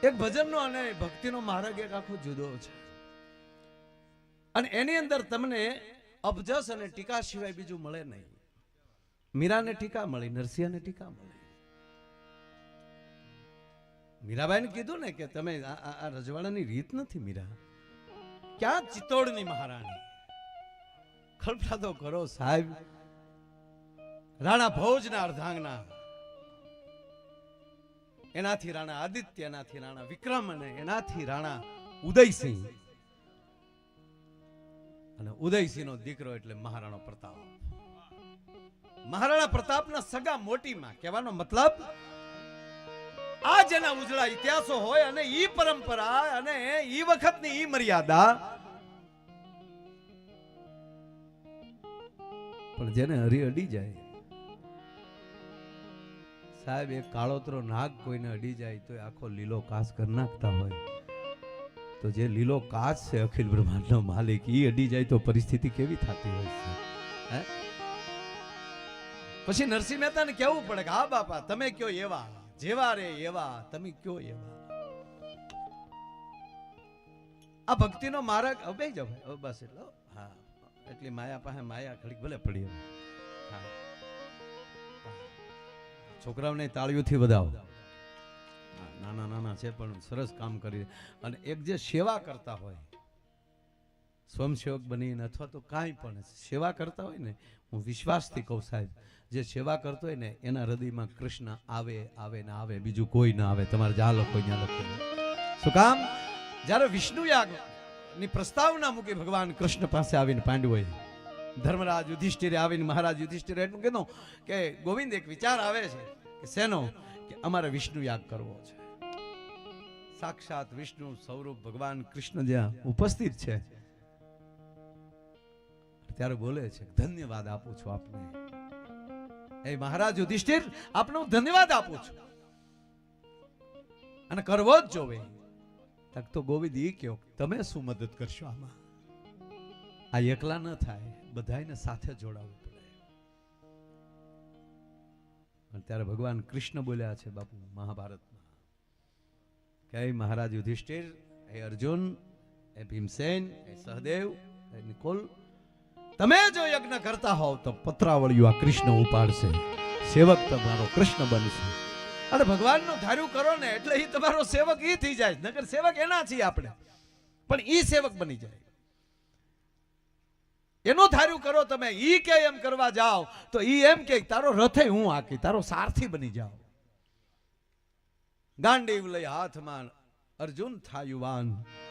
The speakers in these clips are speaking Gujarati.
એક ભજનનો અને ભક્તિનો માર્ગ એક આખો જુદો છે, અને એની અંદર તમને અબજસ અને ટીકા સિવાય બીજું મળે નહીં. મીરાને ટીકા મળી, નરસિંહને ટીકા મળી. મીરાબાઈને કીધું ને કે તમે આ રજવાડાની રીત નથી. મીરા ક્યાં ચિત્તોડની મહારાણી, કલ્પના કરો સાહેબ. રાણા ભોજના અર્ધાંગના, એનાથી રાણા આદિત્ય, એનાથી રાણા વિક્રમ, અને એનાથી રાણા ઉદયસિંહ, અને ઉદયસિંહનો દીકરો એટલે મહારાણો પ્રતાપ. મહારાણા પ્રતાપના સગા મોટીમાં, કહેવાનો મતલબ આ જેના ઉજળા ઇતિહાસો હોય અને ઈ પરંપરા અને ઈ વખતની ઈ મર્યાદા, પણ જેને હરી અડી જાય સાહેબ, એક કાળોતરો નાગ કોઈને અડી જાય તો આખો લીલો કાચ કરી નાખતા હોય, તો જે લીલો કાચ છે અખિલ બ્રહ્માંડનો માલિક, ઈ અડી જાય તો પરિસ્થિતિ કેવી થતી હોય છે. હે, પછી નરસિંહ મહેતાને કહેવું પડે કે હા બાપા તમે કયો એવા, જેવા રે એવા, તમે કયો એવા. આ ભક્તિનો માર્ગ હવે જાવ બસ એટલો. હા, એટલી માયા પાસે માયા ઘડીક ભલે પડી. હા, છોકરાઓને તાળીઓથી વધાવો. નાના નાના છે પણ સરસ કામ કરી, અને એક જે સેવા કરતા હોય, સ્વયંસેવક બનીને અથવા તો કાંઈ પણ સેવા કરતા હોય ને, હું વિશ્વાસથી કહું સાહેબ, જે સેવા કરતો હોય ને એના હૃદયમાં કૃષ્ણ આવે આવે ને આવે, બીજું કોઈ ના આવે. તમારે જ્યાં લખો ત્યાં લખો. શું કામ? જ્યારે વિષ્ણુ યાગની પ્રસ્તાવના મૂકી ભગવાન કૃષ્ણ પાસે આવીને પાંડવોએ, ધર્મરાજ યુધિષ્ઠિરે આવીને મહારાજ યુધિષ્ઠિરે એટલું કીધું કે ગોવિંદ એક વિચાર આવે છે કે શેનો? કે અમારે વિષ્ણુ યાગ કરવો છે. સાક્ષાત વિષ્ણુ સ્વરૂપ ભગવાન કૃષ્ણ જ્યાં ઉપસ્થિત છે ત્યારે બોલે છે ધન્યવાદ આપું છું આપને. એ મહારાજ યુધિષ્ઠિર, આપને હું ધન્યવાદ આપું છું, અને કરવો જ જોવે. તક તો ગોવિંદ ઈ કયો તમે શું મદદ કરશો આમાં? આ એકલા ન થાય, બધાને સાથે જોડાવવું પડે. અને ત્યારે ભગવાન કૃષ્ણ બોલ્યા છે બાપુ મહાભારતમાં કે મહારાજ યુધિષ્ઠિર, એ અર્જુન, એ ભીમસેન, એ સહદેવ, એ નિકોલ, તમે જો યજ્ઞ કરતા હોવ તો પત્રાવળિયું આ કૃષ્ણ ઉપાડશે, સેવક તમારો કૃષ્ણ બનશે. અને ભગવાનનું ધાર્યું કરો ને એટલે એ તમારો સેવક ઈ થઈ જાય. નકર સેવક એના છીએ આપણે, પણ ઈ સેવક બની જાય. એનું ધાર્યું કરો તમે, ઈ કે એમ કરવા જાઓ તો ઈ એમ કે તારો રથે હું આકી, તારો સારથી બની જાઓ. ગાંડીવ લઈ હાથમાં અર્જુન થાયુવાન.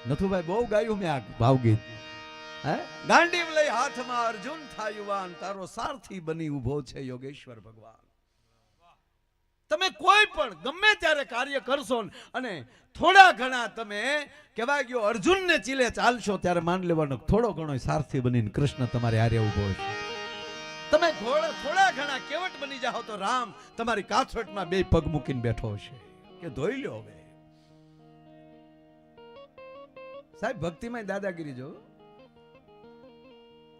નથુભાઈ બહુ ગાયું મેં આ ભાવગીત. હે, ગાંડીવ લઈ હાથમાં અર્જુન થાયુવાન, તારો સારથી બની ઉભો છે યોગેશ્વર ભગવાન. તમે કોઈ પણ ગમે ત્યારે કાર્ય કરશો અને થોડા ઘણા તમે કહેવાય ગયો અર્જુનને ચીલે ચાલશો ત્યારે માન લેવાનો થોડો ઘણો સારથી બનીને કૃષ્ણ તમારે હારે ઉભો છે. તમે થોડા ઘણા કેવટ બની જાઓ તો રામ તમારી કાથોટમાં બે પગ મૂકીને બેઠો છે કે ધોઈ લ્યો. હવે સાહેબ ભક્તિમાં દાદાગીરી જો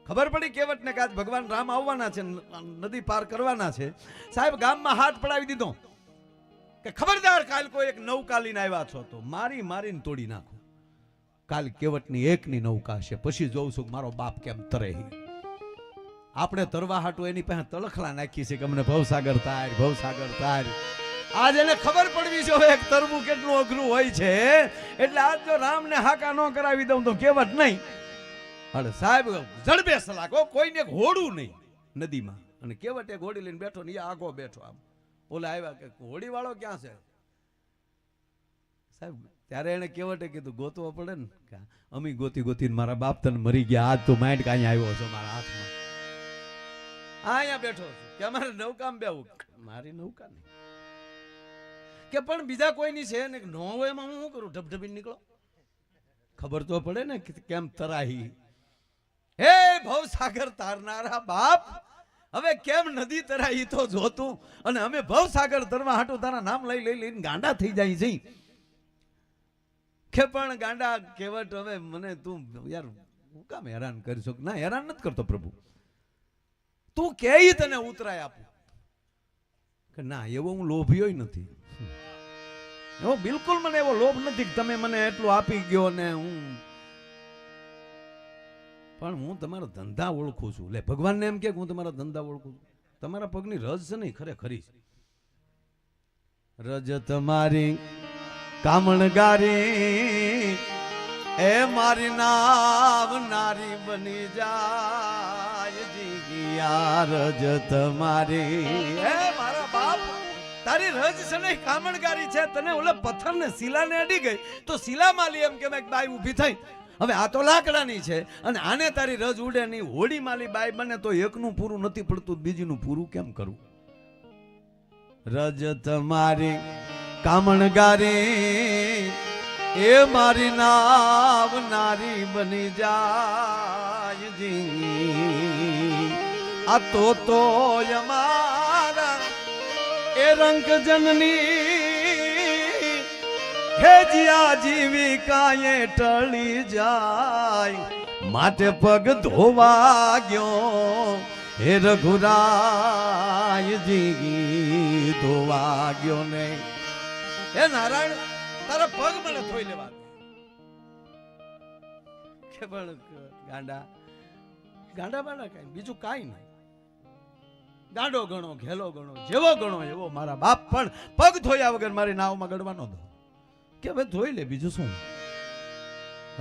ખબર પડી કેવટ ને કે આજ ભગવાન રામ આવવાના છે, નદી પાર કરવાના છે. સાહેબ ગામમાં હાથ પડાવી દીધો કે ખબરદાર કાલ કોઈ એક નૌકા લઈને આવ્યા છો તો મારીને તોડી નાખો. કાલ કેવટની એકની નૌકા છે, પછી જોઉં છું મારો બાપ કેમ તરે. આપણે તરવા હાટું એની પાસે તળખલા નાખી છે કે અમને ભવસાગર તાર, ભવસાગર તાર. આજ એને ખબર પડવી જોઈએ એક તરવું કેટલું અઘરું હોય છે. એટલે આજ જો રામને હાકા ન કરાવી દઉં તો કેવટ નહીં. અરે સાહેબ જડબે સલાકો, કોઈને ઘોડું નહીં નદીમાં, અને કેવટે ઘોડી લઈને બેઠો ને આગો બેઠો. આમ ઓલા આવ્યા કે ઘોડી વાળો ક્યાં છે સાહેબ? ત્યારે એને કેવટે કીધું ગોતવો પડે ને, કે અમી ગોતીને મારા બાપ તને મરી ગયા, આજ તો માઇન્ડ કાંઈ આવ્યો છો મારા હાથમાં, અહીંયા બેઠો છું કે અમારે નૌકામાં બેવું. મારી નૌકા નહીં કે પણ બીજા કોઈની છે ને, ન હોય એમાં હું શું કરું? ઢબઢબી નીકળો, ખબર તો પડે ને કેમ તરાહી. હે ભવસાગર તારનારા બાપ, હવે કેમ નદી તરાહી તો જોતું, અને અમે ભવસાગર તરવા હાટું તારા નામ લઈને ગાંડા થઈ જાય છે. કે પણ ગાંડા કેવટ, હવે મને તું યાર હું કામ હેરાન કરીશો? ના, હેરાન નથી કરતો પ્રભુ, તું કે તને ઉતરાય આપું. કે ના, એવો હું લોભીયો નથી. એવો બિલકુલ મને એવો લોભ નથી કે તમે મને એટલું આપી ગયો ને પણ હું તમારા ધંધા ઓળખું છું. લે ભગવાનને એમ કે હું તમારા ધંધા ઓળખું છું. તમારા પગની રજ છે ને ખરેખરી છે. રજ તમારી કામણગારી એ મારી નારી બની જાય જીગિયા. રજ તમારી એ મારા બાપ તારી રજ છે ને કામણગારી છે. તને ઓલા પથ્થર ને શિલા ને અડી ગઈ તો શિલા માલી એમ કે બાઈ ઊભી થઈ. હવે આ તો લાકડાની છે અને આને તારી રજ ઉડે નહીં. હોડી માલી બાઈ બને તો એકનું પૂરું નથી પડતું, બીજીનું પૂરું કેમ કરવું? રજ તમારી કામણગારી એ મારી નારી બની જાય જી. આ તો અમારા એ રંગ જનની હે જીયા જીવી કાયે ટળી જાય. માટે પગ ધોવા ગયો હે રઘુરાય જી ધોવા ગયો ને. હે નારાયણ તારા પગ મને ધોઈ લેવા કે પણ ગાંડા બાંડા કઈ બીજું કાઈ નહીં. ગાંડો ગણો ઘેલો ગણો જેવો ગણો એવો મારા બાપ પણ પગ ધોયા વગર મારી નાવમાં ગડવાનો દો કે હવે ધોઈ લે બીજું શું.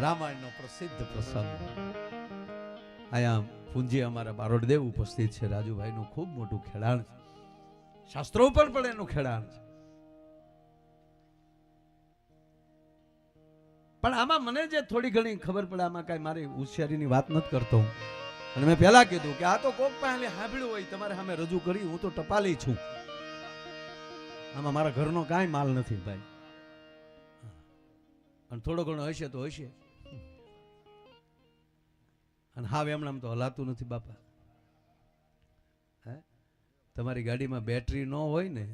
રામાયણનો પ્રસિદ્ધ પ્રસંગ આયા પૂંજી અમારા બારોડદેવ ઉપસ્થિત છે. રાજુભાઈનું ખૂબ મોટું ખેડાણ છે. શાસ્ત્રો ઉપર પણ એનું ખેડાણ છે. પણ આમાં મને જે થોડી ઘણી ખબર પડે આમાં કઈ મારી હોશિયારીની વાત નથી કરતો હું. અને મેં પહેલા કીધું કે આ તો કોક પાસે સાંભળ્યું હોય તમારે સામે રજૂ કરી. હું તો ટપાલી છું. આમાં મારા ઘરનો કાંઈ માલ નથી ભાઈ. અને થોડો ઘણો હશે તો હશે. અને હાવ એમણામ તો હલાતું નથી બાપા. હે તમારી ગાડીમાં બેટરી ન હોય ને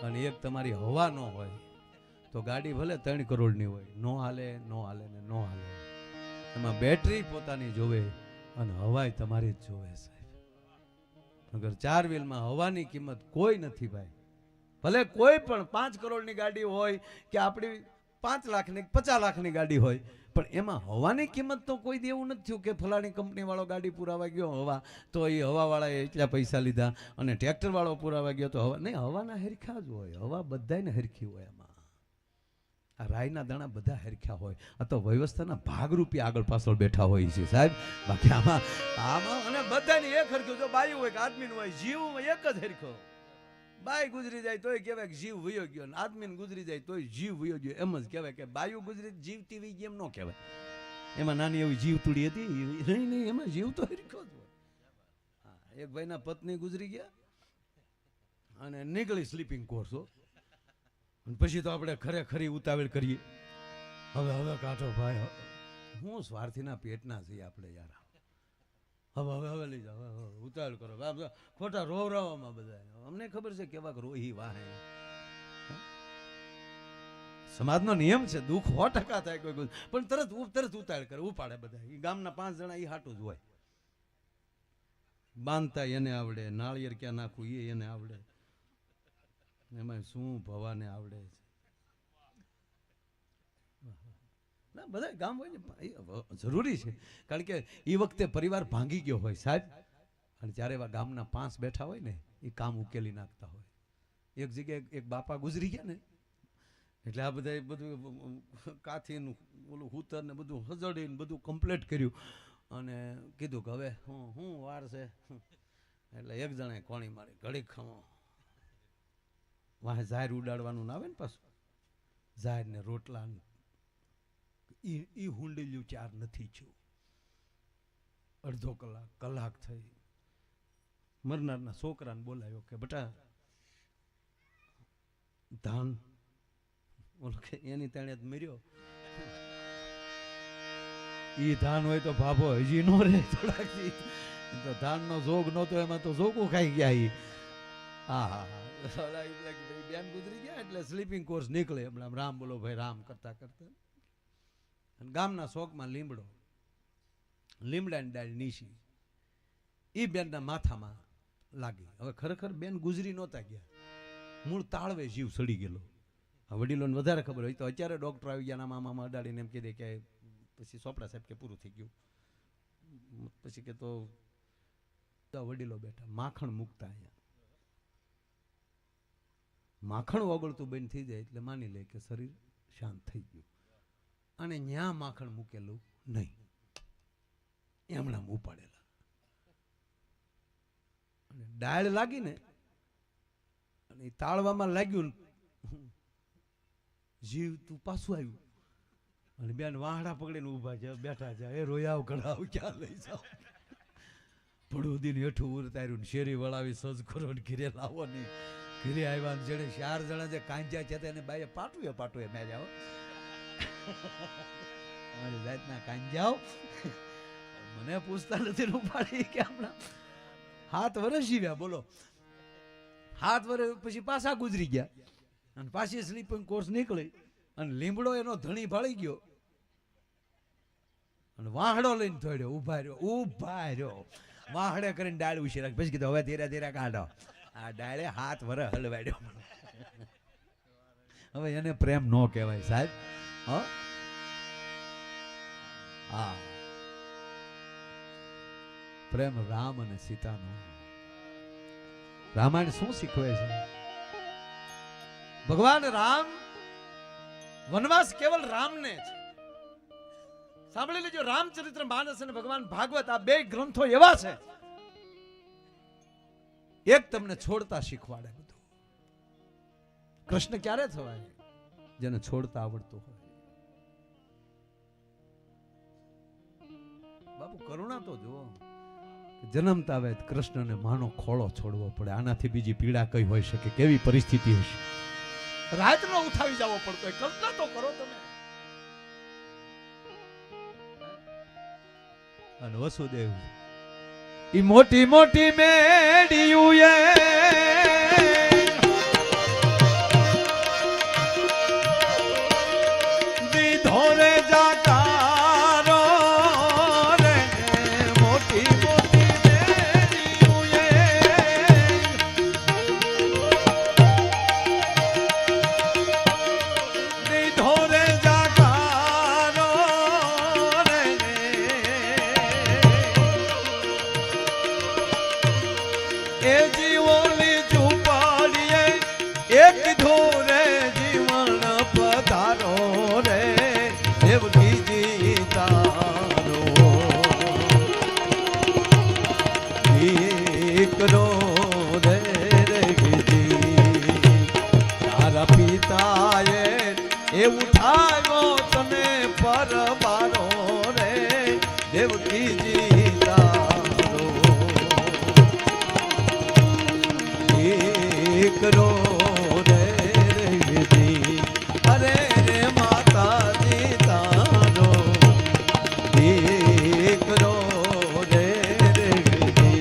અને એક તમારી હવા ન હોય તો ગાડી ભલે 3 કરોડની હોય નો હાલે ને નો હાલે. એમાં બેટરી પોતાની જોવે અને હવાય તમારી જ જોવે સાહેબ. અગર 4 વ્હીલમાં હવાની કિંમત કોઈ નથી ભાઈ. ભલે કોઈ પણ 5 કરોડની ગાડી હોય કે આપણી 5 લાખની 50 લાખની ગાડી હોય પણ એમાં હવાની કિંમત તો કોઈ દેવું નથી થયું કે ફલાણી કંપની વાળો ગાડી પુરાવા ગયો હવા તો એ હવાવાળાએ એટલા પૈસા લીધા અને ટ્રેક્ટર વાળો પુરાવા ગયો તો હવા નહીં. હવાના હરખા જ હોય. હવા બધાને હરખી હોય. એમાં આ રાયના દાણા બધા હરખ્યા હોય. આ તો વ્યવસ્થાના ભાગરૂપે આગળ પાછળ બેઠા હોય છે સાહેબ. બાકી આમાં અને બધાની એક હરખ્યું. જો બાયું હોય કે આદમી હોય જીવ એક જ હરખો. બાઈ ગુજરી જાય તોય કહેવાય કે જીવ વયો ગયો ને આદમીને ગુજરી જાય તોય જીવ વયો ગયો. એમ જ કહેવાય કે બાયું ગુજરી જીવતી વઈ ગઈ એમ ન કહેવાય. એમાં નાની એવી જીવ તૂડી હતી નહીં એમાં જીવ તો હરખો જ હોય. એક ભાઈના પત્ની ગુજરી ગયા અને નીકળી સ્લીપિંગ કોર્સ હો. પછી તો આપણે ખરેખરી ઉતાવળ કરીએ. હવે કાઢો ભાઈ. હું સ્વાર્થીના પેટના છીએ આપણે યાર. હવે લઈ જાઓ ઉતાવળ કરો. ખોટા રોવરાવામાં બધા. અમને ખબર છે કેવાક રોહી વાહે. સમાજનો નિયમ છે દુઃખ 100% થાય કોઈ પણ તરત ઉતાવળ કરે ઉપાડે બધા. એ ગામના 5 જણા એ હાટું જ હોય. બાંધતા એને આવડે, નાળિયેર ક્યાં નાખવું એ એને આવડે, એમાં શું ભવાને આવડે છે. ના બધા ગામ હોય ને જરૂરી છે કારણ કે એ વખતે પરિવાર ભાંગી ગયો હોય સાહેબ. અને જ્યારે એવા ગામના 5 બેઠા હોય ને એ કામ ઉકેલી નાખતા હોય. એક જગ્યાએ એક બાપા ગુજરી ગયા ને એટલે આ બધા બધું કાથીનું ઓલું હૂતર ને બધું હજડીને બધું કમ્પ્લીટ કર્યું અને કીધું કે હવે હું વાર છે. એટલે એક જણાએ કોણી મારી ઘડીક ખમો વાહે જાહેર ઉડાડવાનું ના આવે ને પાછું જાહેર ને રોટલા ઈ હુંડેલ્યું 4 નથી થયું. અડધો કલાક થઈ. મરનારના છોકરાને બોલાવ્યો કે બેટા ધાન એની તેણે મર્યો. ઈ ધાન હોય તો ભાભો હજી નો રે થોડાક તો ધાન નો જોગ નહોતો એમાં તો જોગું ખાઈ ગયા. ઈ હા બેન ગુજરી ગયા એટલે સ્લીપિંગ કોર્સ નીકળે. હમણાં રામ બોલો ભાઈ રામ કરતા કરતા ગામના શોકમાં લીમડાની ડાળ નીસી એ બેનના માથામાં લાગી. હવે ખરેખર બેન ગુજરી નહોતા ગયા. મૂળ તાળવે જીવ સડી ગયેલો. વડીલોને વધારે ખબર હોય તો અત્યારે ડોક્ટર આવી ગયા મામા અડાડીને એમ કહી દે કે પછી સોપડા સાહેબ કે પૂરું થઈ ગયું. પછી કે તો વડીલો બેઠા માખણ મૂકતા અહીંયા માખણ ઓગળતું બંધ થઈ જાય એટલે માની લે કે શરીર શાંત થઈ ગયું. અને ન્યા માખણ મૂકેલું નહીં, એમણા ઉપાડેલા. અને ડાળ લાગીને અને તાળવામાં લાગ્યું, જીવ તું પાછું આવ્યું. અને બેન વાહડા પકડીને ઊભા છે, બેઠા છે, એ રોયાવ કઢાવ ક્યાં લઈ જાવ. પડું હેઠું ઉરતાર્યું, શેરી વળાવી સજ કરો ને ઘીરે લાવો નહીં. ઘીરે આવ્યા ને જેને 4 જણા જે કાંજા છે એને બાઈએ પાટુએ મેં જાઓ જાતના કાંજાઓ મને પૂછતા નથી ઉપાડી કે હમણાં 7 વર્ષ જીવ્યા. બોલો 7 વર્ષ પછી પાછા ગુજરી ગયા અને પાછી સ્લીપિંગ કોર્સ નીકળી અને લીમડો એનો ધણી ભાળી ગયો અને વાહડો લઈને થોડ્યો ઉભા રહ્યો વાહડે કરીને ડાળ ઉછી રાખી. પછી કીધું હવે ધીરે ધીરે કાઢો. આ ડાળે 7 વર્ષ હલવાડ્યો. હવે એને પ્રેમ ન કહેવાય સાહેબ. હા, પ્રેમ રામ અને સીતાનો. રામાયણ શું શીખવે છે? ભગવાન રામ વનવાસ કેવલ રામને છે. સાંભળી લેજો, રામચરિત્ર માનસ અને ભગવાન ભાગવત આ 2 ગ્રંથો એવા છે, એક તમને છોડતા શીખવાડે બધું. કૃષ્ણ ક્યારે થવાય? જેને છોડતા આવડતું હોય. બાપુ કરુણા તો જુઓ, જન્મતા આવે કૃષ્ણને માનો ખોળો છોડવો પડે. આનાથી બીજી પીડા કઈ હોઈ શકે? કેવી પરિસ્થિતિ હશે? રાતનો ઉઠાવી જવો પડતો હોય. કલ્પના તો કરો તમે. અને વસુદેવ ઈ મોટી મોટી મેડિયું દીધો રે જાકારો રે મોટી મોટી મેડિયું દીધો રે જાકારો રે એ જીવોની ઝૂંપડીએ એક ધોરે જીવન પધારો રે દેવકીજી તારો દીકરો રે ગીજી તારા પિતાએ એ ઉઠાવ્યો તને પરબારો રે દેવકીજી તારો કરો રે વિધિ. અરે રે માતાજી તારો દીકરો રે વિધિ.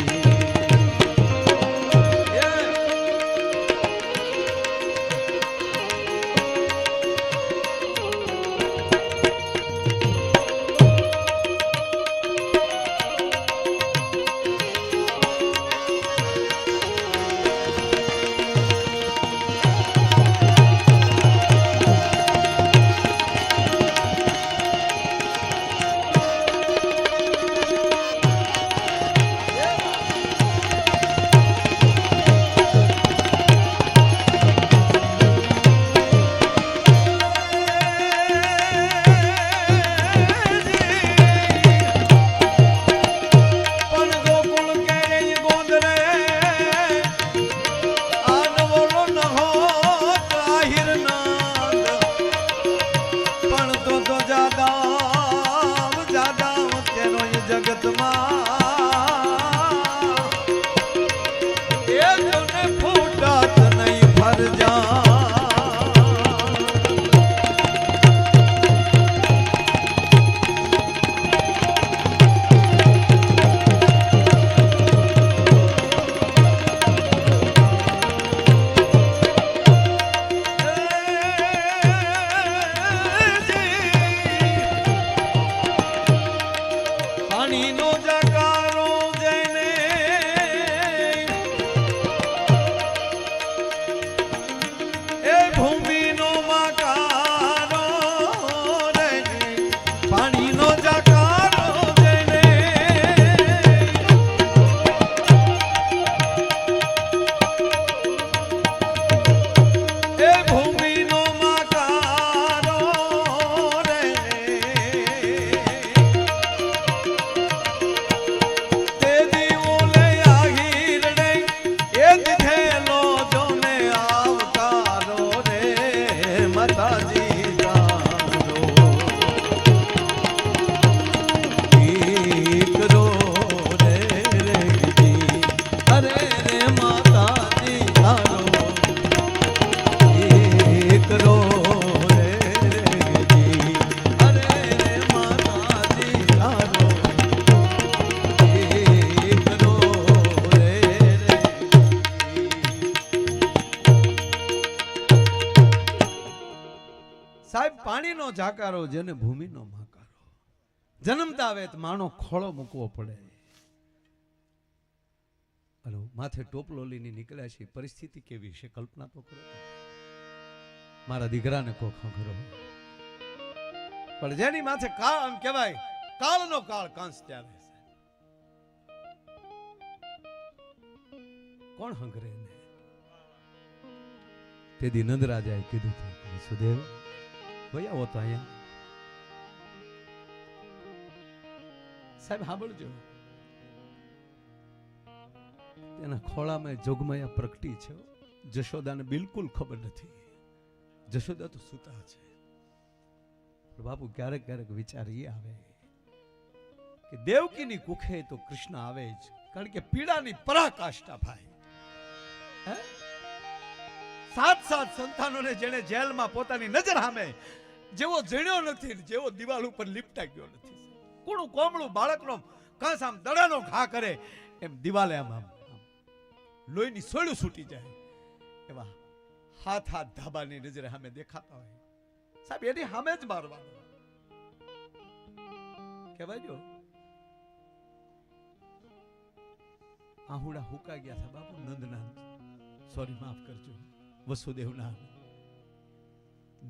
સાહેબ પાણીનો જાકારો જેને ભૂમિનો માકારો. જન્મતા આવે તો માનો ખોળો મૂકવો પડે. હલો, માથે ટોપલો લઈને નીકળ્યા છે, પરિસ્થિતિ કેવી છે કલ્પના તો કરો. મારા દીકરાને કોખો કરો, પણ જેની માથે કાળ આમ કહેવાય કાળનો કાળ કાંસ ત્યારે કોણ હંગરે ને. તેથી નંદરાજાએ કીધું હતું, વસુદેવ ભાઈ આવો તો અહીંયા. સાહેબ સાંભળજો, એના ખોળામાં જોગમાયા પ્રગટી છે. જશોદાને બિલકુલ ખબર નથી. જશોદા તો સૂતા છે. બાપુ ક્યારેક ક્યારેક વિચાર એ આવે કે દેવકીની કુખે તો કૃષ્ણ આવે જ, કારણ કે પીડાની પરાકાષ્ઠા ભાઈ. સાત સંતાનોને જેને જેલમાં પોતાની નજર સામે જેવો જણ્યો નથી, જેવો દિવાલ ઉપર લીપટા ગયો નથી. કોણું કોમળું બાળકનો કાંસ આમ દડાનો ઘા કરે એમ દિવાલે આમ લોહીની સોળું છૂટી જાય એવા હાથ ધાબાની નજરે સામે દેખાતા હોય. સાહેબ એની સામે જ મારવાનું કહેવાય. જો આહુડા હુકા ગયા હતા બાપુ નંદના, સોરી માફ કરજો, વસુદેવના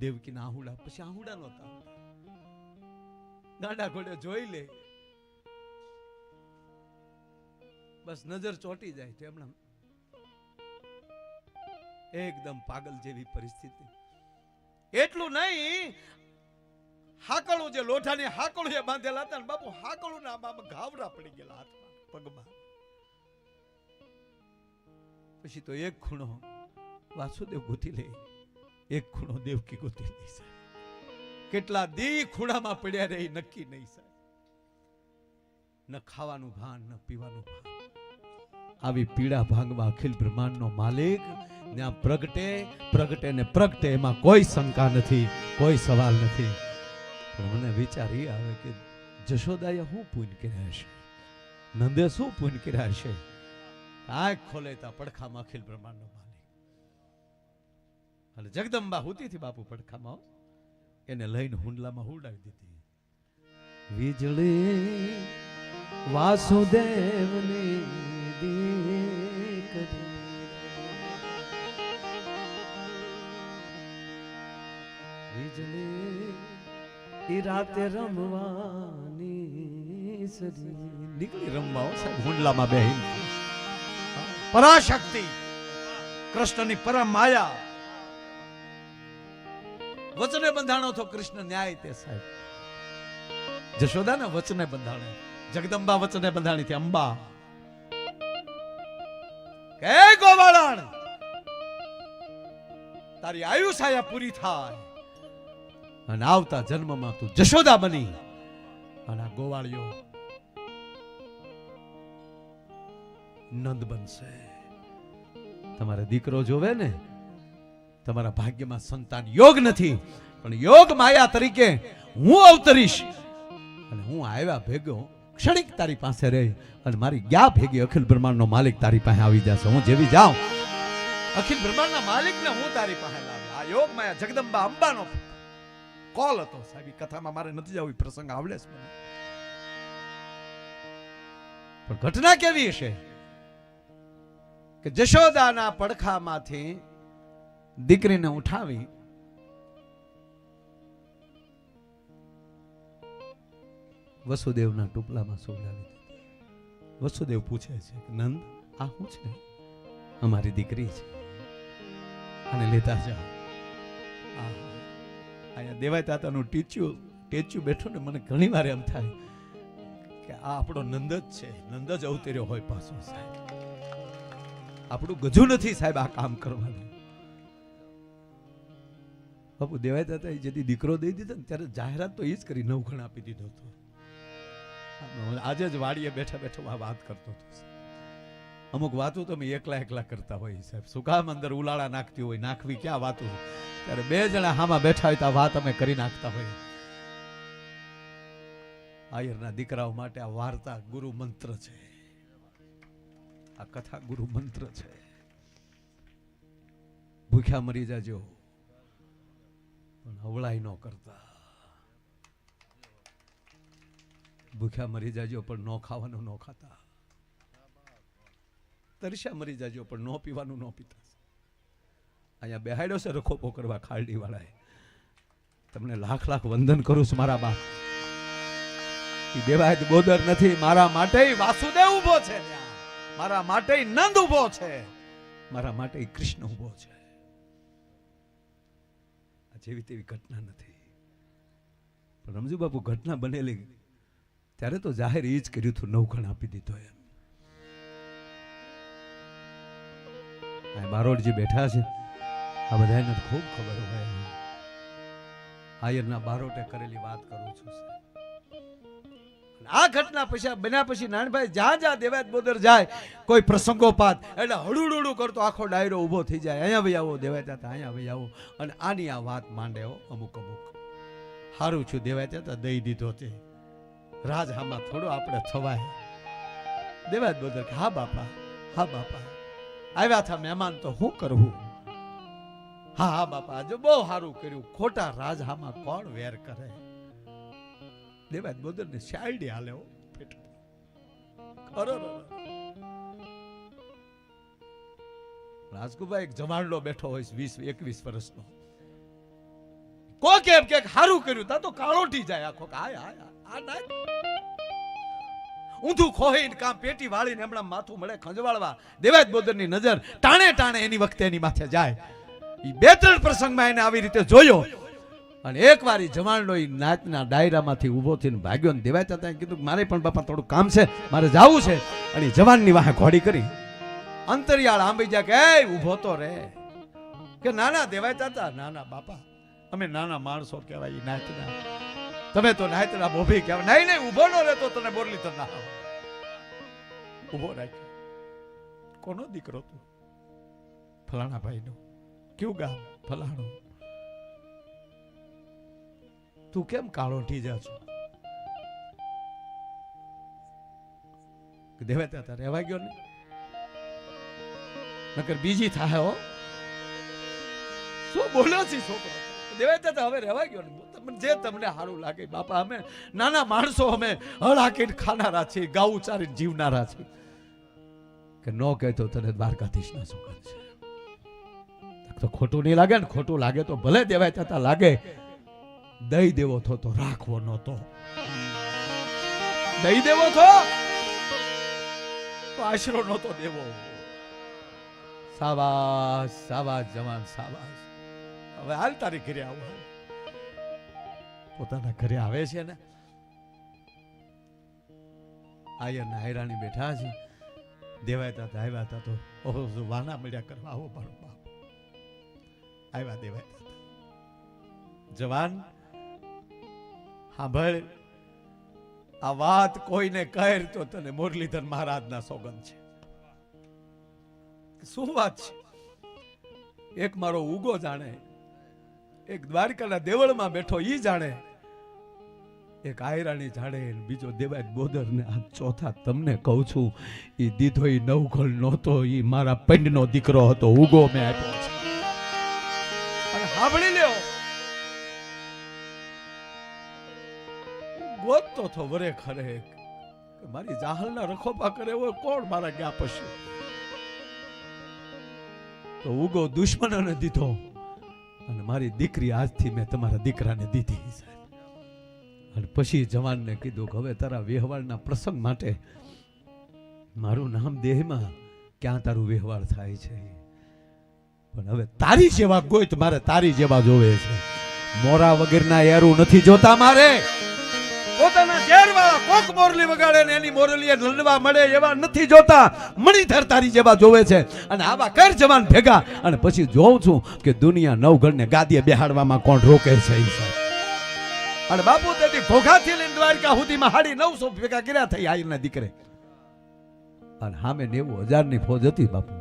દેવકીના આહુડા. પછી આહુડા નહોતા, ગાંડા ઘોડે જોઈ લે બસ નજર ચોટી જાય તો એમના એકદમ પાગલ જેવી પરિસ્થિતિ. એટલું નહીં, હાકળું જે લોઢાની હાકળું એ બાંધેલા હતા ને બાપુ, હાકળું ના આમાં ઘાવરા પડી ગયેલા હાથમાં પગમાં. પછી તો એક ખૂણો વાસુદેવ ગોતી લે, એક ખૂણો દેવકી ગોતી લે. કેટલા દી ખૂણામાં પડ્યા રહે નક્કી નહીં સાહેબ. ન ખાવાનું ભાન, ન પીવાનું ભાન. આવી પીડા ભાંગમાં અખિલ બ્રહ્માંડનો માલિક ત્યાં પ્રગટે ને પ્રગટે, એમાં કોઈ શંકા નથી, કોઈ સવાલ નથી. પણ મને વિચાર એ આવે કે જશોદાએ શું પુણ્ય કર્યા હશે, નંદે શું પુણ્ય કર્યા હશે. આંખ ખોલે તા પડખામાં અખિલ બ્રહ્માંડનો માલિક. અને જગદંબા હોતી હતી બાપુ પડખામાં, એને લઈને હુંડલામાં હુડાવી દીધી. વીજળી વાસુદેવની દીકરી, વીજળી ઈ રાતે રમવાની સરી. નીકળી રમવા સાહેબ હુંડલામાં બેહીને. પરાશક્તિ કૃષ્ણની પરમ માયા, વચને બંધાણો તો કૃષ્ણ ન્યાય તે સાહેબ. જશોદાને વચને બંધાણે, જગદંબા વચને બંધાણી થી અંબા કે ગોવાળણ તારી આયુષાયા પૂરી થાય અને આવતા જન્મમાં તું જશોદા બની અને આ ગોવાળિયો નંદ બનશે. તમારે દીકરો જોવે ને, તમારા ભાગ્યમાં સંતાન યોગ નથી, પણ યોગ માયા તરીકે હું અવતરીશ અને હું આવ્યા ભેગો ક્ષણિક તારી પાસે રહી અને મારી ગયા ભેગી અખિલ બ્રહ્માંડનો માલિક તારી પાસે આવી જશે. હું જેવી જાઉં અખિલ બ્રહ્માંડના માલિકને હું તારી પાસે લાવી. આ યોગ માયા જગદંબા અંબાનો કોલ હતો સાહેબ. કથામાં મારે નથી જવું, પ્રસંગ આવડે છે મને. પણ ઘટના કેવી હશે કે જશોદાના પડખામાંથી દીકરીને ઉઠાવી વસુદેવના ટુપલામાં સુવડાવી દીધી. વસુદેવ પૂછે છે કે નંદ આ શું છે? અમારી દીકરી છે, અને લેતા જાઓ. અહીંયા દેવાય તાતાનું ટેચ્યુ બેઠો ને મને ઘણી વાર એમ થાય કે આ આપણો નંદ જ છે. નંદ જ અવતર્યો હોય પાછો સાહેબ. આપણું ગજુ નથી સાહેબ આ કામ કરવાનું. બાપુ દેવાય તાતા જેથી દીકરો દઈ દીધો ને ત્યારે જાહેરાત તો એ જ કરી, નવખણ આપી દીધો હતો. આજે જ વાડીએ બેઠા બેઠા વાત કરતો હતો. અમુક વાતો તો અમે એકલા કરતા હોય સાહેબ. શું કામ અંદર ઉલાળા નાખતી હોય, નાખવી ક્યાં વાતો, ત્યારે બે જણા હામાં બેઠા હોય તો વાત અમે કરી નાખતા હોય. આયરના દીકરાઓ માટે આ વાર્તા ગુરુ મંત્ર છે, આ કથા ગુરુ મંત્ર છે. ભૂખ્યા મરી જાજો પણ નબળાઈ ન કરતા. ભૂખ્યા મરી જાજો પણ ન ખાવાનું ન ખાતા. તરસ્યા મરી જાજો પણ ન પીવાનું ન પીતા. અહીંયા બેહાડ્યો છે રખોપો કરવા ખાલડી વાળાએ. તમને લાખ લાખ વંદન કરું છું મારા બાપ. એ દેવાયત બોદર નથી, મારા માટે વાસુદેવ ઉભો છે ત્યાં, મારા માટે નંદ ઉભો છે, મારા માટે કૃષ્ણ ઉભો છે. આ જેવી તેવી ઘટના નથી. પણ રમજુ બાપુ ઘટના બનેલી ત્યારે તો જાહેર એ જ કર્યું હતું, નવખણ આપી દીધો એમ. આ બારોડ જે બેઠા છે આ બધાને ખૂબ ખબર હોય. આયરના બારોટે કરેલી વાત કરું છું. આ ઘટના પછી બન્યા પછી નાનભાઈ જ્યાં દેવાયત બોદર જાય કોઈ પ્રસંગોપાત એટલે હળુડુડું કરતો આખો ડાયરો ઊભો થઈ જાય. અહીંયા ભાઈ આવો દેવાયત હતા, અહીંયા ભાઈ આવો, અને આની આ વાત માંડે અમુક હારું છું દેવાયત હતા દઈ દીધો તે રાજ હામાં થોડો આપણે થવાય. દેવાયત બોદર હા બાપા, હા બાપા આવ્યા હતા મહેમાન તો શું કરવું. હા હા બાપા જો બહુ સારું કર્યું, ખોટા રાજ હામાં કોણ વેર કરે. દેવાયત બોદર ને શાયડી હાલે રાજકુભાઈ એક જવાનડો બેઠો હોય 20-21 વર્ષનો. કોક એમ કે સારું કર્યું તા તો કાળોટી જાય આખો. ઊંધું ખોહીને કામ પેટી વાળીને હમણાં માથું મળે ખંજવાળવા. દેવાયત બોદર ની નજર ટાણે ટાણે એની વખતે એની માથે જાય. એ 2-3 પ્રસંગમાં એને આવી રીતે જોયો. અને એક વાર જવાનડો નાચના ડાયરામાંથી ઊભો થઈને ભાગ્યો ને દેવાયત હતા કીધું મારે પણ બાપા થોડું કામ છે, મારે જવું છે. અને જવાનની વાહે ઘોડી કરી અંતરિયાળ આંબી જા કે એ ઊભો તો રે. કે નાના દેવાયત હતા, નાના બાપા અમે નાના માણસો કહેવાય નાચના, તમે તો નાચના બોભી કહેવાય. નહીં નહીં ઊભો ન રહેતો તને બોરલી તો ના ઊભો રાખ. કોનો દીકરો તું? ફલાણા ભાઈનો. કયું ગામ? ફલાણું. તું કેમ કાળો ઠી જા છો? દેવાયત હતા રહેવા ગયો ને નકર બીજી થાય. હો શું બોલ્યો છે છોકરો? દેવાયત હતા હવે રહેવા ગયો ને. જે તમને સારું લાગે બાપા, અમે નાના માણસો, અમે હળાકીને ખાનારા છીએ, ગાઉ ચારીને જીવનારા છીએ. કે ન કહેતો તને દ્વારકાધીશ ના સુગંધ છે. તો ખોટું નહીં લાગે ને? ખોટું લાગે તો ભલે દેવાયત હતા લાગે. દઈ દેવો તો રાખવો નહોતો. દઈ દેવો તો આશરો નહોતો દેવો. સાબાસ સાબાસ જવાન સાબાસ. હવે હાલ તારી ઘરે આવો. પોતાના ઘરે આવે છે ને. આયરના હૈરાણી બેઠા છે. દેવાયત હતા આવ્યા હતા તો વાના મળ્યા કરવા આવો મારો બાપ. આવ્યા દેવાયત હતા. જવાન સાંભળ, આ વાત કોઈને કહે તો તને મુરલીધર મહારાજના સોગંદ છે. શું વાત છે? એક મારો ઉગો જાણે, એક દ્વારકાના દેવળમાં બેઠો ઈ જાણે, એક આયરાણી જાણે, બીજો દેવાયત બોદર ને આ ચોથા તમને કહું છું. ઈ દીધો ઈ નવઘણ નહોતો, ઈ મારા પંડનો દીકરો હતો. ઉગો મેં આપ્યો છે. અને સાંભળી લ્યો, ગોતતો થો વરે ખરે મારી જાહલના રખોપા કરે હોય કોણ મારા ગયા પછી. તો ઉગો દુશ્મનોને દીધો અને મારી દીકરી આજથી મેં તમારા દીકરાને દીધી. અને પછી જવાનને કીધું કે હવે તારા વ્યવહારના પ્રસંગ માટે મારું નામ દેહમાં ક્યાં તારું વ્યવહાર થાય છે, પણ હવે તારી જેવા ગોઈત મારે તારી જેવા જોવે છે. મોરા વગરના યારું નથી જોતા મારે. પોતાના ઝેરવાળા કોક મોરલી વગાડે ને એની મોરલીએ લડવા મળે એવા નથી જોતા. મણિધર તારી જેવા જોવે છે. અને આવા કર જવાન ભેગા. અને પછી જોઉં છું કે દુનિયા નવઘણને ગાદીએ બેહાડવામાં કોણ રોકે છે. અને બાપુ તેથી ઘોઘાથી લઈને દ્વારકા સુધીમાં 950 ભેગા કર્યા થઈ આયરના દીકરે. અને સામે 90,000ની ફોજ હતી બાપુ.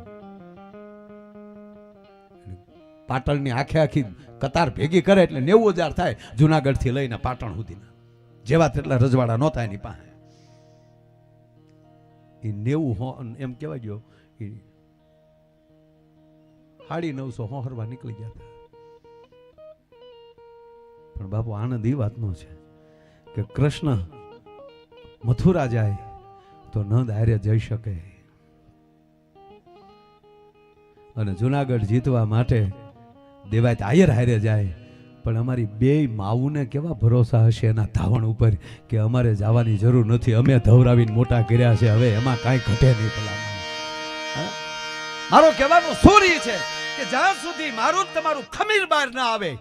પાટણની આખી કતાર ભેગી કરે એટલે 90,000 થાય. જુનાગઢ થી લઈને પાટણ સુધીના જેવા તેટલા રજવાડા નહોતા એની પાસે. એ 90 એમ કહેવાય ગયો 950 હોહરવા નીકળી ગયા હતા. પણ બાપુ આનંદ એ વાતનો છે કે કૃષ્ણ મથુરા જાય તો નંદ હારે જઈ શકે, અને જુનાગઢ જીતવા માટે દેવાય આયર હારે જાય, પણ અમારી બે માવુને કેવા ભરોસા હશે એના ધાવણ ઉપર કે અમારે જવાની જરૂર નથી, અમે ધવરાવીને મોટા કર્યા છે, હવે એમાં કાંઈ ઘટે નહીં. ભલા મારો કહેવાનો સૂર્ય છે કે જ્યાં સુધી મારું તમારું ખમીર બહાર ના આવે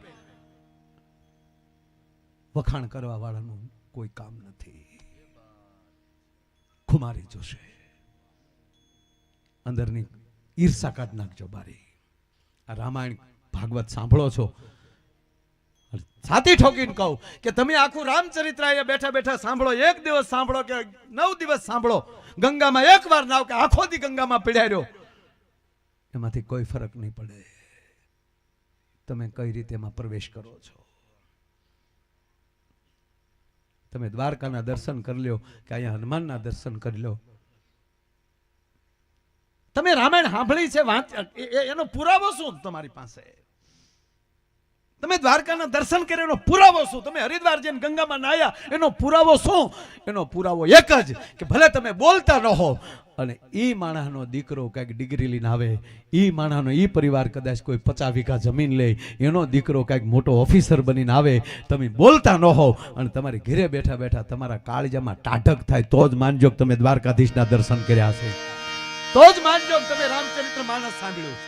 વખાણ કરવા વાળાનું કોઈ કામ નથી. ખુમારી જોશે, અંદરની ઈર્ષા કાઢ નાખજો બારી. આ રામાયણ ભાગવત સાંભળો છો, છાતી ઠોકીને કહું કે તમે આખું રામચરિત્ર અહીંયા બેઠા બેઠા સાંભળો, એક દિવસ સાંભળો કે 9 દિવસ સાંભળો, ગંગામાં એકવાર નાવ કે આખો દી ગંગામાં પીડાર્યો, એમાંથી કોઈ ફરક નહીં પડે. તમે કઈ રીતે એમાં પ્રવેશ કરો છો. તમે દ્વારકાના દર્શન કરી લો કે અહીંયા હનુમાનના દર્શન કરી લો, તમે રામાયણ સાંભળી છે, એનો પુરાવો શું તમારી પાસે? તમે દ્વારકાના દર્શન કર્યા એનો પુરાવો શું? તમે હરિદ્વાર જઈને ગંગામાં નાયા એનો પુરાવો શું? એનો પુરાવો એક જ કે ભલે તમે બોલતા ન હો અને ઈ માણસનો દીકરો કઈક ડિગ્રી લઈને આવે, ઈ માણસનો ઈ પરિવાર કદાચ કોઈ 50 વીઘા જમીન લે, એનો દીકરો કઈક મોટો ઓફિસર બનીને આવે, તમે બોલતા ન હો અને તમારી ઘરે બેઠા બેઠા તમારા કાળજામાં ટાઢક થાય તો જ માનજો તમે દ્વારકાધીશના દર્શન કર્યા છે, તો જ માનજો તમે રામચરિત્ર માનસ સાંભળ્યું છે.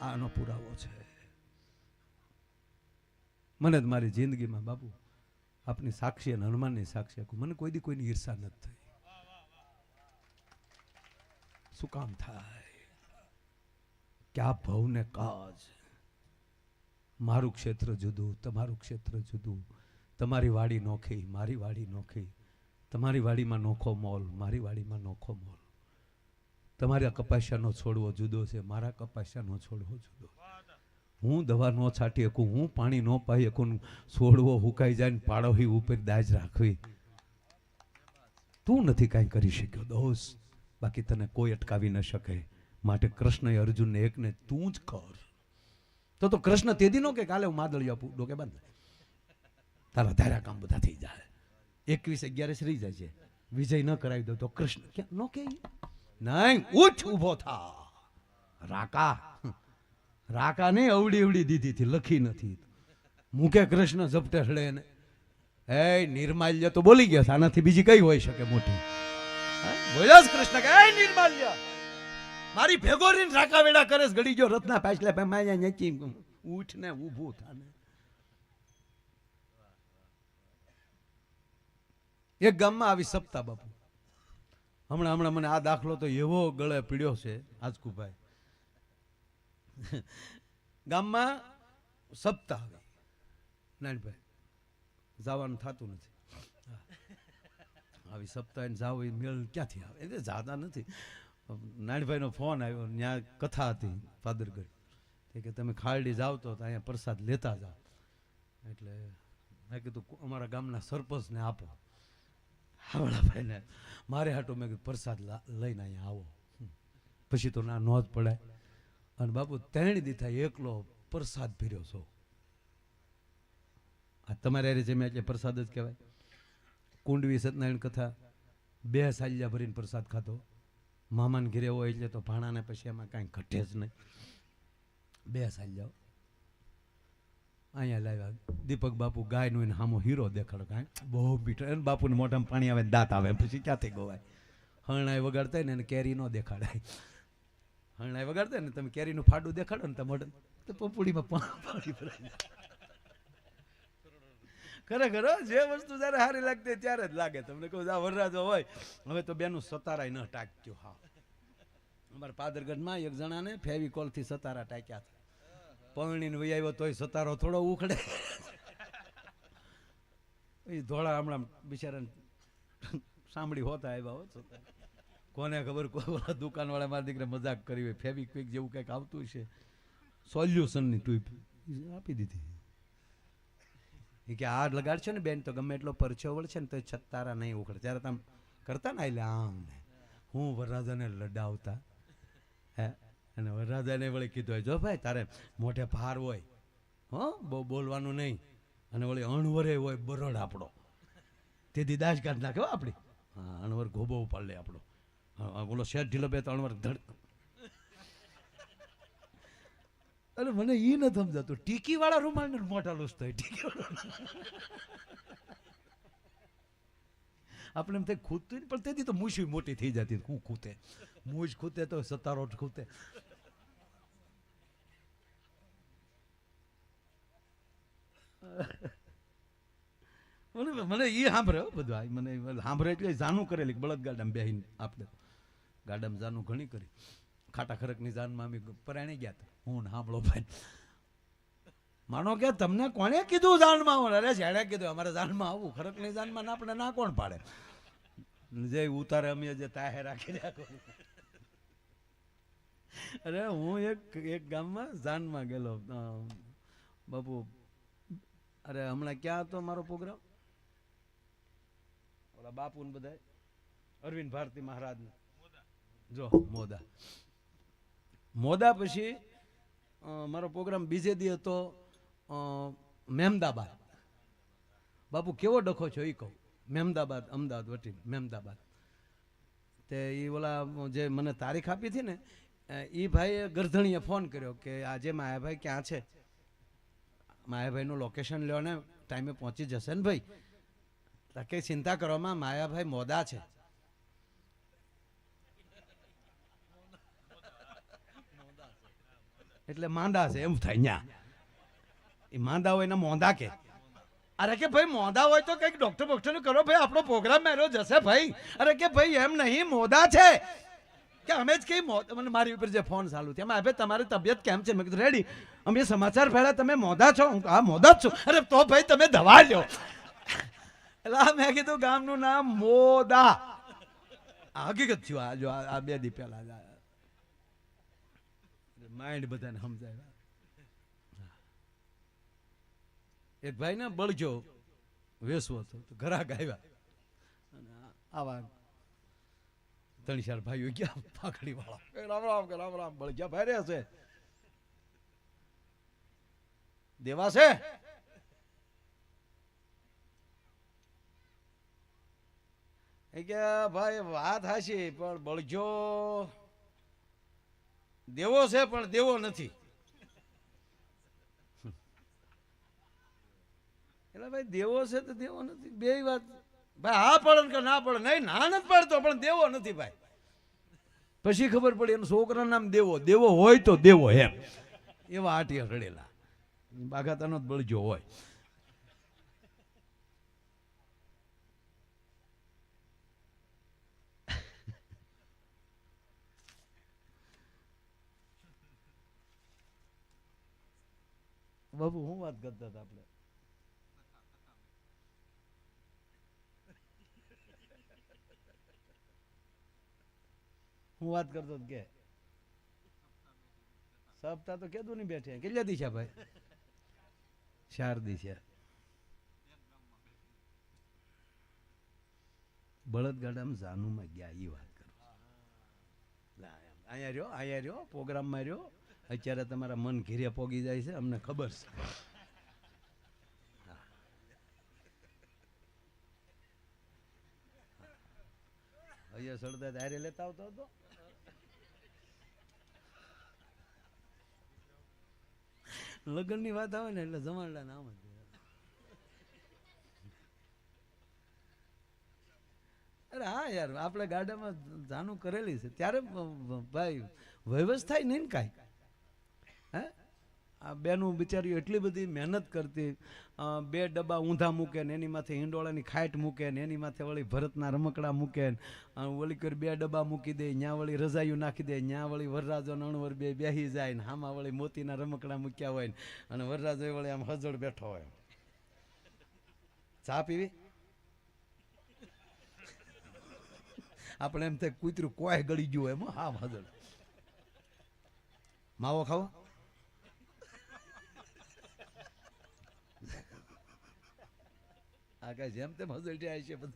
આનો પુરાવો છે. મને જ મારી જિંદગીમાં બાપુ આપની સાક્ષી અને હનુમાનની સાક્ષી મને કોઈ દી કોઈની ઈર્ષા નથી થઈ. શું કામ થાય કે આ ભવને કાજ, મારું ક્ષેત્ર જુદું, તમારું ક્ષેત્ર જુદું, તમારી વાડી નોખી, મારી વાડી નોખી, તમારી વાડીમાં નોખો મોલ, મારી વાડીમાં નોખો મોલ, તમારા કપાસિયાનો છોડવો જુદો છે, મારા કપાસિયાનો છોડવો જુદો. હું દવા ન છાંટી શકું, હું પાણી ન પાઈ શકું, છોડવો હુકાઈ જાય ને પાડોહી ઉપર દાજ રાખવી. તું નથી કાંઈ કરી શક્યો દોસ્ત, બાકી તને કોઈ અટકાવી ન શકે. માટે કૃષ્ણએ અર્જુનને એકને તું જ કર. તો કૃષ્ણ તેદી નો કે કાલે હું માદળી આપું ડોકે બંધ, તારા ધારા કામ બધા થઈ જાય. 21-11 રહી જાય છે, વિજય ન કરાવી દો તો કૃષ્ણ ક્યાં નો કે નહીં, ઉઠ ઉભો થા. રાકા રાકા નહીં, અવડી અવડી દીધી હતી, લખી નથી. મુકે કૃષ્ણ ઝપટે હળે ને એ નિર્માલ્ય તો બોલી ગયા, આનાથી બીજી કઈ હોઈ શકે મોટી? બોલ્યા જ કૃષ્ણ કે એ નિર્માલ્ય મારી ભેગો રહીને રાકા વેડા કરે, ગડી ગયો રત્ના પાછલે માયા નેચી, ઉઠ ને ઊભું થાને. એક ગામમાં આવી સપ્તાહ બાપુ, હમણાં મને આ દાખલો તો એવો ગળે પીડ્યો છે આજકુભાઈ. ગામમાં સપ્તાહ આવી, નાનભાઈ જવાનું થતું નથી, આવી સપ્તાહ જાવ એ મેળ ક્યાંથી આવે, એટલે જાતા નથી. નાનભાઈનો ફોન આવ્યો, ત્યાં કથા હતી ફાદરગઢ, કે તમે ખારડી જાવ તો અહીંયા પ્રસાદ લેતા જાઓ. એટલે મેં કીધું અમારા ગામના સરપંચને આપો. હાવડાભાઈને મારે હાટો મેં કીધું પ્રસાદ લઈને અહીંયા આવો, પછી તો ના નોંધ પડાય. અને બાપુ 3 દી થાય એકલો પ્રસાદ ભર્યો છો. આ તમારે હારે જમ્યા એટલે પ્રસાદ જ કહેવાય. કુંડવી સત્યનારાયણ કથા 2 સાલિયા ભરીને પ્રસાદ ખાધો. મામાને ઘેરે હોય એટલે તો ભાણાને પછી એમાં કાંઈ ઘટે જ નહીં. 2 સાલિયા અહીંયા લાવ્યા. દીપક બાપુ ગાયનું એને સામો હીરો દેખાડો, કાંઈ બહુ મીઠો, એને બાપુને મોઢામાં પાણી આવે, દાંત આવે, પછી ક્યાંથી ગવાય. હરણાઈ વગાડતા ને એને કેરી ન દેખાડાય. હરણાઈ વગાડતા ને તમે કેરીનું ફાડું દેખાડો ને તમારે તો પપુડીમાં પાણી ભરાય. ખરેખર જે વસ્તુ જયારે સારી લાગતી ત્યારે જ લાગે. તમને કહું આ વરરાજો હોય, હવે તો બેનું સતારાય ન ટાક્યો. હા, અમારા પાદરગઢમાં એક જણાને ફેવિકોલથી સતારા ટાક્યા હતા. પરણીને વહી આવ્યો તોય સતારો થોડો ઉખડે. એ ધોળા હમણાં બિચારા સાંભળી હોતા આવ્યા હોત. કોને ખબર, કોઈ દુકાનવાળા મારા દીકરે મજાક કરી હોય, ફેવિક્વિક જેવું કંઈક આવતું છે, સોલ્યુશનની ટ્યુબ આપી દીધી. એ કે આ લગાડશો ને બેન તો ગમે એટલો પરચો વળશે ને તો છતારા નહીં ઉખડે. ત્યારે તમે કરતા ને એટલે આમ હું વરરાજાને લડાવતા હે અને વરરાજાને વળી કીધું હોય, જો ભાઈ તારે મોઢે ભાર હોય, હો બહુ બોલવાનું નહીં, અને વળી અણવરે હોય બરોડ આપણો, તેથી દાજ કાઢ નાખે આપણી. હા, અણવર ગોબો ઉપાડ લે આપણો. બોલો શેઠ ઢીલો બે તો અણવર ધડ. અરે મને એ નથી સમજાતું, ટીકી વાળા રૂમાલ ને મોટા લૂસ થાય. ટીકી આપણે એમ થાય ખૂતું પણ તેથી તો મૂછ મોટી થઈ જતી. હું ખૂતે મૂછ ખૂતે તો સતારો ખૂતે. મને એ સાંભળે બધું, મને સાંભળે એટલે જાનું કરેલી બળદ ગાડામાં બેહીને. આપણે ગાડામાં જાનું ઘણી કરી. ખાટા ખરકની જાનમાં અમે પરાણી ગયા હતા, હું સાંભળો ભાઈ. માનો કે તમને કોને કીધું જાનમાં આવું? અરે છેડે કીધું અમારે જાનમાં આવું. ખરકની જાનમાં આપણે ના કોણ પાડે? જે ઉતારે અમે જે તાહે રાખી રાખો. અરે હું એક ગામમાં જાનમાં ગયેલો બાપુ. અરે હમણાં ક્યાં હતો મારો પ્રોગ્રામ? ઓલા બાપુ ને બધા અરવિંદ ભારતી મહારાજ ને જો મોદા પછી મારો પ્રોગ્રામ બીજે દી હતો મહેમદાબાદ. બાપુ કેવો ડખો છો એ કહું. મહેમદાબાદ, અમદાવાદ વટી મહેમદાબાદ. તે એ ઓલા જે મને તારીખ આપી હતી ને, એ ભાઈએ ગરધણીએ ફોન કર્યો કે આજે માયાભાઈ ક્યાં છે, માયાભાઈનું લોકેશન લ્યો ને ટાઈમે પહોંચી જશે ને ભાઈ. કે ચિંતા કરવામાં, માયાભાઈ મોદા છે. એટલે માંદા છે એમ થાય. ન્યા એ માંદા હોય ને મોંદા કે. અરે કે ભાઈ મોંદા હોય તો કઈક ડોક્ટર બોક્ટર કરો ભાઈ, આપણો પ્રોગ્રામ મેળ્યો જશે ભાઈ. અરે કે ભાઈ એમ નહીં, મોદા છે કે અમે જ કઈ. મને મારી ઉપર જે ફોન ચાલુ થયા, ભાઈ તમારી તબિયત કેમ છે? મેં કીધું રેડી. અમે સમાચાર ફેર્યા, તમે મોદા છો? હા મોદા જ છું. અરે તો ભાઈ તમે દવા લ્યો. એટલે મેં કીધું ગામનું નામ મોદા. હકીકત થયું. આ જો આ 2 દી પહેલા માઇન્ડ બધાને સમજાય. એક ભાઈ ને બળજો વેસવો હતો, ઘરાક આવ્યા અને આવા 3-4 ભાઈઓ ગયા પાકડી વાળા. રામ રામ કે રામ રામ. બળજા ભાઈ રે છે દેવા છે. એ કે ભાઈ વાત હાશી, પણ બળજો દેવો છે પણ દેવો નથી. એટલે ભાઈ દેવો છે તો દેવો નથી, બે વાત. ભાઈ હા પડે કે ના પડે? નહીં, ના નથી પડતો પણ દેવો નથી ભાઈ. પછી ખબર પડી એનું છોકરાનું નામ દેવો. દેવો હોય તો દેવો એમ. એવા આટિયા રડેલા. બાગાતાનો જ બળજો હોય. બાબુ હું વાત કરતા હતા આપણે? હું વાત કરતો કે સપ્તાહ તો કેદું નહીં બેઠે. કેટલા દી છે ભાઈ? 4 દી છે. બળદગાડામાં જાનુમાં ગયા એ વાત કરું. અહીંયા રહ્યો પ્રોગ્રામમાં રહ્યો. અત્યારે તમારા મન ઘીરે પોગી જાય છે, અમને ખબર છે. અહીંયા સળદા ધારે લેતા આવતો હતો. લગ્ન ની વાત આવે ને એટલે જમાડલા નામ જ. અરે હા યાર, આપણે ગાડામાં જાનું કરેલી છે ત્યારે ભાઈ વ્યવસ્થા નહીં ને કાંઈ. હે આ બેનું બિચારીઓ એટલી બધી મહેનત કરતી. 2 ડબ્બા ઊંધા મૂકે ને એની માથે હિંડોળાની ખાટ મૂકે ને એની માથે વળી ભરતના રમકડા મૂકે ને વળી કરી 2 ડબ્બા મૂકી દે. ત્યાં વળી રજાયું નાખી દે. ત્યાં વળી વરરાજો અણવર બે બેસી જાય ને હામાં વળી મોતીના રમકડા મૂક્યા હોય ને અને વરરાજો વળી આમ હજળ બેઠો હોય. ચા પીવી? આપણે એમ થાય કૂતરું કોઈ ગળી ગયું એમ. હા હજળ. માવો ખાવો? આ કઈ જેમ તેમ હજળ જાય છે બધું.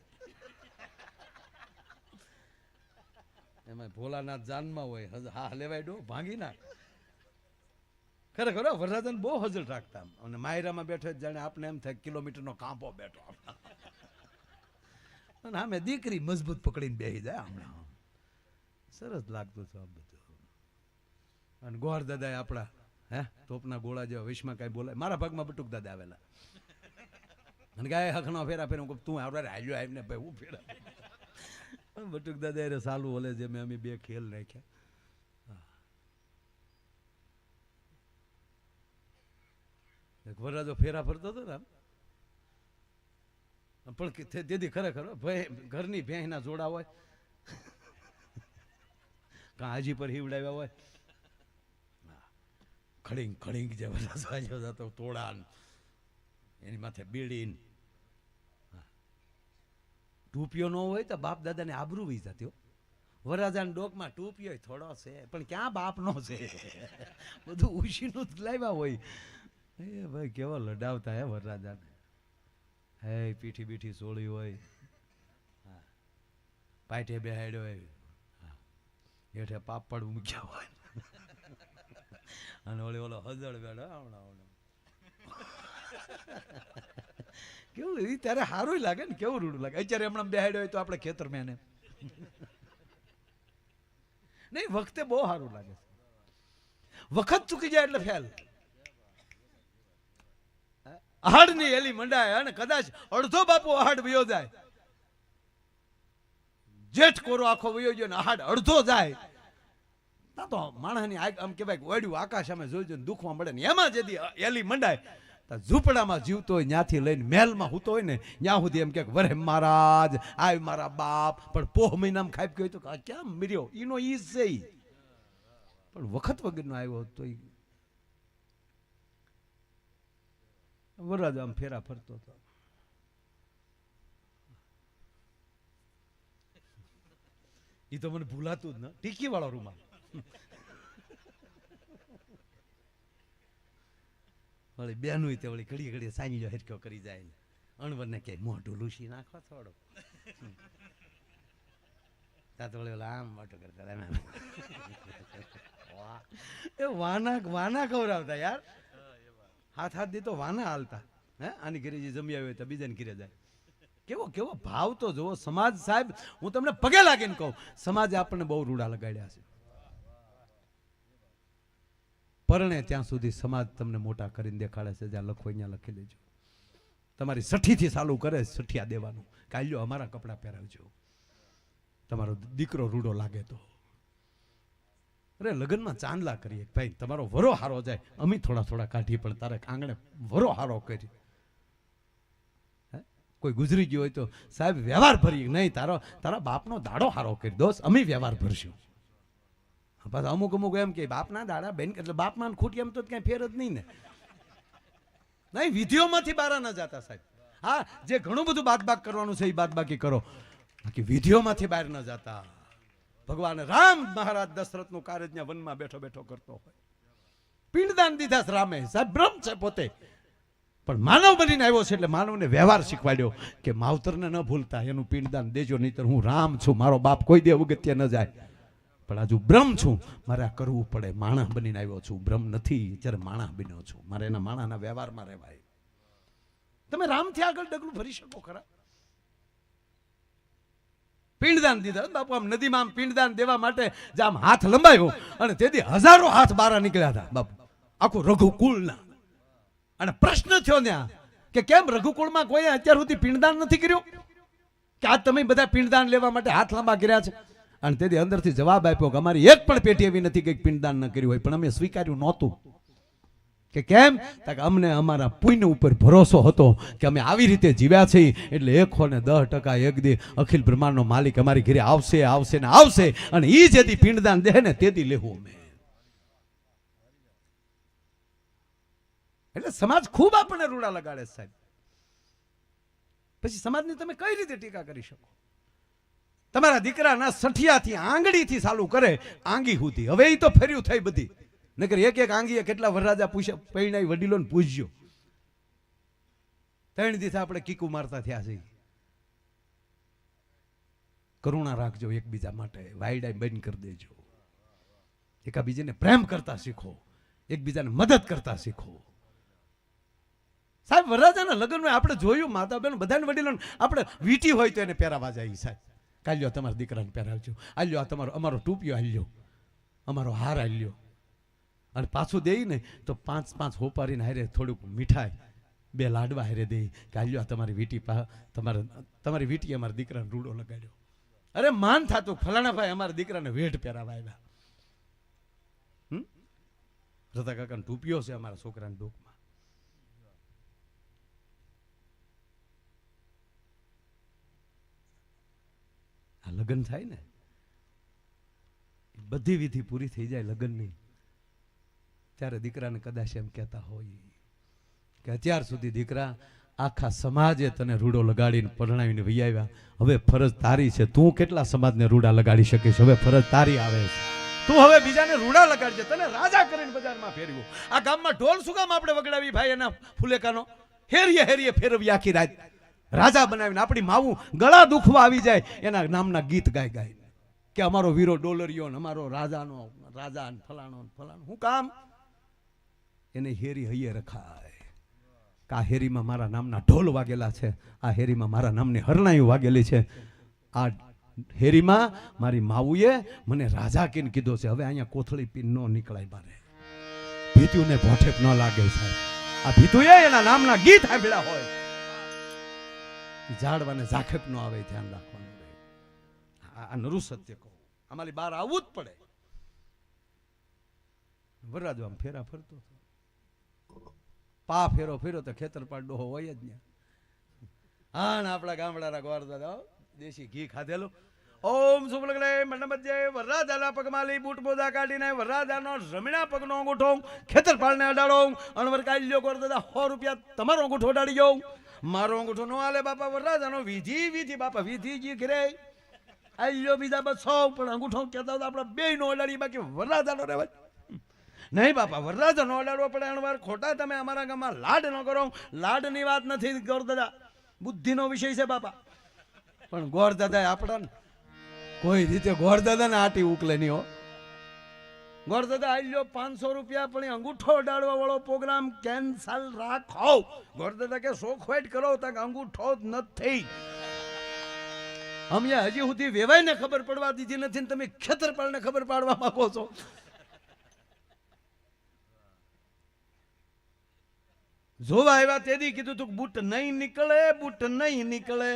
એમાં ભોલાનાથ જાનમાં હોય હા લેવાય ડો ભાંગી નાખ. ખરેખર વરરાજાને બહુ હજળ રાખતા આમ. અને માયરામાં બેઠો જાણે આપણે એમ થાય કિલોમીટરનો કાંપો બેઠો અને આમે દીકરી મજબૂત પકડીને બેસી જાય હમણાં. સરસ લાગતું હતું આ બધું. અને ગોર દાદા આપણા તોપના ગોળા જેવા વિશમાં કઈ બોલાય. મારા ભાગમાં બટુક દાદા આવેલા અને ગાય હખનો ફેરા ફેર તું આવડે હાલ્યો આવીને ભાઈ હું ફેરા. બટુક દાદા એ સાલું ઓલે જે મેં અમે બે ખેલ નાખ્યા. વરરાજો ફેરા ફરતો હતો ને પણ તેથી ખરેખર ઘરની ભેંસના જોડા હોય કાં હાજી પર હીવડાવ્યા હોય ખડીંગ ખડીંગ જે વરરાજો જતો તોડાન એની માથે બીડીન ટૂપિયો ન હોય તો બાપ દાદાને આબરૂ વી જતી. વરરાજાના ડોકમાં ટૂપિયો થોડો છે પણ ક્યાં બાપ નો છે બધું ઉશીનું જ લાવ્યા હોય. એ ભાઈ કેવા લડાવતા હે વરરાજાને. હે પીઠી બીઠી સોળી હોય પાઠે બેહાડ્યો હોય હેઠે પાપડ મૂક્યા હોય અને ઓલે ઓલો હજળ બેડો કેવું એ ત્યારે સારું લાગે ને કેવું રૂડું લાગે. અત્યારે હમણાં બેહાડ્યો હોય તો આપણે ખેતર મેં એને નહીં વખતે બહુ સારું લાગે. વખત ચૂકી જાય એટલે ફેલ. આહાડની એલી મંડાય અને કદાચ અડધો બાપુ આહાડ વયો જાય. જેઠ કોરો આખો વયો ગયો ને આહાડ અડધો જાય તો માણસની આમ કહેવાય ઓડ્યું આકાશ સામે જોઈ દુઃખમાં મળે ને એમાં જેથી એલી મંડાય ઝૂંપડામાં જીવતો હોય ત્યાંથી લઈને મહેલમાં હૂતો હોય ને ત્યાં સુધી એમ કે વરે મહારાજ આય મારા બાપ પણ પોહ મહિનામાં ખાઈ ગયો તો ક્યાં મર્યો ઈનો ઈ છે પણ વખત વગરનો આવ્યો તો વરરાજો આમ ફેરા ફરતો હતો. એ તો મને ભૂલાતું જ ન ટીકી વાળો રૂમાલ વળી બેનું તે વળી ઘડી ઘડી સાંજ્યો હેરક્યો કરી જાય ને અણવરને કે મોઢું લૂસી નાખો થોડો તા તો વળી આમ મોટું કરતા એ વાના ખવડાવતા યાર. હાથ હાથ દીધો વાના હાલતા હે આની ઘરે જે જમી આવ્યો હોય તો બીજાને ઘરે જાય. કેવો કેવો ભાવ તો જોવો. સમાજ સાહેબ હું તમને પગે લાગીને કહું સમાજે આપણને બહુ રૂડા લગાડ્યા છે. પરણે ત્યાં સુધી સમાજ તમને મોટા કરીને દેખાડે છે. જ્યાં લખો અહીંયા લખી લેજો. તમારી સઠીથી ચાલુ કરે સઠિયા દેવાનું કાલ્યો અમારા કપડાં પહેરાવજો તમારો દીકરો રૂડો લાગે તો. અરે લગ્નમાં ચાંદલા કરીએ ભાઈ તમારો વરો હારો જાય અમે થોડા થોડા કાઢીએ પણ તારે આંગણે વરો હારો કરી. કોઈ ગુજરી ગયો હોય તો સાહેબ વ્યવહાર ભરીએ નહીં તારા બાપનો દાડો હારો કરી દોસ્ત અમે વ્યવહાર ભરશું. બસ અમુક એમ કે બાપના દાડા બેન એટલે બાપમાં ખૂટી એમ તો કઈ ફેર જ નહીં ને. નહીં વિધિઓમાંથી બહાર ન જતા સાહેબ. હા જે ઘણું બધું બાદબાક કરવાનું છે એ બાદબાકી કરો બાકી વિધિઓમાંથી બહાર ન જતા. ભગવાન રામ મહારાજ દશરથનું કાર્ય જ્યાં વનમાં બેઠો બેઠો કરતો હોય પિંડદાન દીધા રામે સાહેબ બ્રહ્મ છે પોતે પણ માનવ બનીને આવ્યો છે એટલે માનવને વ્યવહાર શીખવાડ્યો કે માવતરને ન ભૂલતા એનું પિંડદાન દેજો નહીતર હું રામ છું મારો બાપ કોઈ દે અવગત્ય ન જાય પણ હજુ બ્રહ્મ છું મારે આ કરવું પડે. માણસ બનીને આવ્યો છું બ્રહ્મ નથી જ્યારે માણસ બન્યો છું મારે એના માણસના વ્યવહારમાં રહેવાય. તમે રામથી આગળ ડગલું ભરી શકો ખરા. પિંડદાન દીધા બાપુ આમ નદીમાં આમ પિંડદાન દેવા માટે જે આમ હાથ લંબાયો અને તેથી હજારો હાથ બહાર નીકળ્યા હતા બાપુ આખું રઘુકુળના. અને પ્રશ્ન થયો ત્યાં કે કેમ રઘુકુળમાં કોઈ અત્યાર સુધી પિંડદાન નથી કર્યું કે આજ તમે બધા પિંડદાન લેવા માટે હાથ લાંબા કર્યા છે. અને તેથી અંદરથી જવાબ આપ્યો કે અમારી એક પણ પેટી એવી નથી કે પિંડદાન ન કર્યું હોય પણ અમે સ્વીકાર્યું નહોતું. કે કેમ કે અમને અમારા પુણ્ય ઉપર ભરોસો હતો કે અમે આવી રીતે જીવ્યા છીએ એટલે 110% એક દી અખિલ બ્રહ્માંડનો માલિક અમારી ઘરે આવશે આવશે ને આવશે અને એ જેથી પિંડદાન દે ને તેથી લેવું અમે. એટલે સમાજ ખૂબ આપણને રૂડા લગાડે સાહેબ. પછી સમાજની તમે કઈ રીતે ટીકા કરી શકો. તમારા દીકરાના સઠિયાથી આંગળીથી ચાલુ કરે આંગી સુધી હવે એ તો ફેર્યું થઈ બધી નકર એક એક આંગીએ કેટલા વરરાજા પૂછ્યા પૈણાઈ વડીલોને પૂછજો. 3 દિવસ આપણે કીકુ મારતા થયા છે. કરુણા રાખજો એકબીજા માટે, વાયડાઈ બંધ કરી દેજો, એકાબીજાને પ્રેમ કરતા શીખો, એકબીજાને મદદ કરતા શીખો. સાહેબ વરરાજાના લગ્નમાં આપણે જોયું, માતા બહેન બધાને વડીલોને આપણે વીટી હોય તો એને પહેરાવા જાય. સાહેબ કાલ્યો તમારા દીકરાને પહેરાવજો, આલ્યો આ તમારો અમારો ટૂપિયો આલ્યો, અમારો હાર આલ્યો, અને પાછું દે ને તો 5 હોપારીને હારે થોડુંક મીઠાઈ 2 લાડવા હારે દે કે આલ્યો આ તમારી વીટી, તમારી વીટી અમારા દીકરાને રૂડો લગાડ્યો. અરે માન થાતું ફલાણા ભાઈ અમારા દીકરાને વેઢ પહેરાવા આવ્યા. રતા કાકાનો ટૂપિયો છે અમારા છોકરાના ડોકમાં. આ લગ્ન થાય ને બધી વિધિ પૂરી થઈ જાય લગ્નની, ત્યારે દીકરાને કદાચ એમ કહેતા હોય કે અત્યાર સુધી દીકરા આખા સમાજે તને રૂડો લગાડીને પરણાવીને વહી આવ્યા, હવે ફરજ તારી છે. તું કેટલા સમાજને રૂડા લગાડી શકીશ? હવે ફરજ તારી આવે છે. તું હવે બીજાને રૂડા લગાડજે. તને રાજા કરીને બજારમાં ફેરવ્યો. આ ગામમાં ઢોલ શું કામ આપણે વગડાવી ભાઈ? એના ફુલેકાનો હેરીએ હેરીએ ફેરવી આખી રાત, રાજા બનાવીને આપણી માવું ગળા દુખવા આવી જાય એના નામના ગીત ગાય ગાય કે અમારો વીરો ડોલરિયો ને અમારો રાજાનો રાજા ને ફલાણો ફલાણો. હું કામ? એને હેરી હૈયે રખાય. આ હેરીમાં મારા નામના ઢોલ વાગેલા છે, આ હેરીમાં મારા નામની હરણાયું વાગેલી છે, આ હેરીમાં મારી માવુએ મને રાજા કીને કીધો છે. હવે અહીંયા કોથળી પીન ન નીકળાય મારે, ભીતુને ભોઠેપ ન લાગે સાહેબ. આ ભીતુએ એના નામના ગીત સાંભળ્યા હોય, ઝાડવાને ઝાખેપ નો આવે, ધ્યાન રાખવાનું. આ નરું સત્ય કહું, અમારી બહાર આવવું જ પડે. વરરાજો આમ ફેરા ફરતો હતો, પા ફેરો ફેરો તો ખેતરપાળ ડોહો હોય જ ને. હા, આપણા ગામડાના ગોરદાદા દેશી ઘી ખાધેલું. ઓમ સુબલગલે મંડમજ્જે વરરાજાના પગમાલી બૂટ બોદા કાઢીને વરરાજાનો જમીના પગનો અંગૂઠો ખેતરપાળને અડાડો. અણવર કાઢ્યો ગોરદાદા 100 રૂપિયા તમારો અંગૂઠો અડાડી ગયો. મારો અંગૂઠો નો હાલે બાપા, વરરાજાનો વિધિ બાપા, વિધિ જી ઘરે આલ્યો બીજા 200, પણ અંગૂઠો કહેતા આપણે 2 નો અડાડી, બાકી વરરાજાનો રહેવાય નહીં બાપા. વરરાજા નો અડાડવો પડે. અણવાર ખોટા તમે અમારા ગામમાં લાડ ન કરો. લાડની વાત નથી ગોરદાદા, બુદ્ધિનો વિષય છે બાપા. પણ ગોરદાદા આપણા કોઈ રીતે ગોરદાદાને આટી ઉકલે નહીં હો. ગોરદાદા આલ્યો 500 રૂપિયા, પણ અંગૂઠો અડાડવા વાળો પ્રોગ્રામ કેન્સલ રાખો. ગોરદાદા કે શોખવાઈટ કરો, તક અંગૂઠો જ નથી. અમે હજી સુધી વેવાઈને ખબર પડવા દીધી નથી ને તમે ખેતરપાળને ખબર પાડવા માંગો છો. જોવા આવ્યા તેથી કીધું તું બૂટ નહીં નીકળે, બૂટ નહીં નીકળે.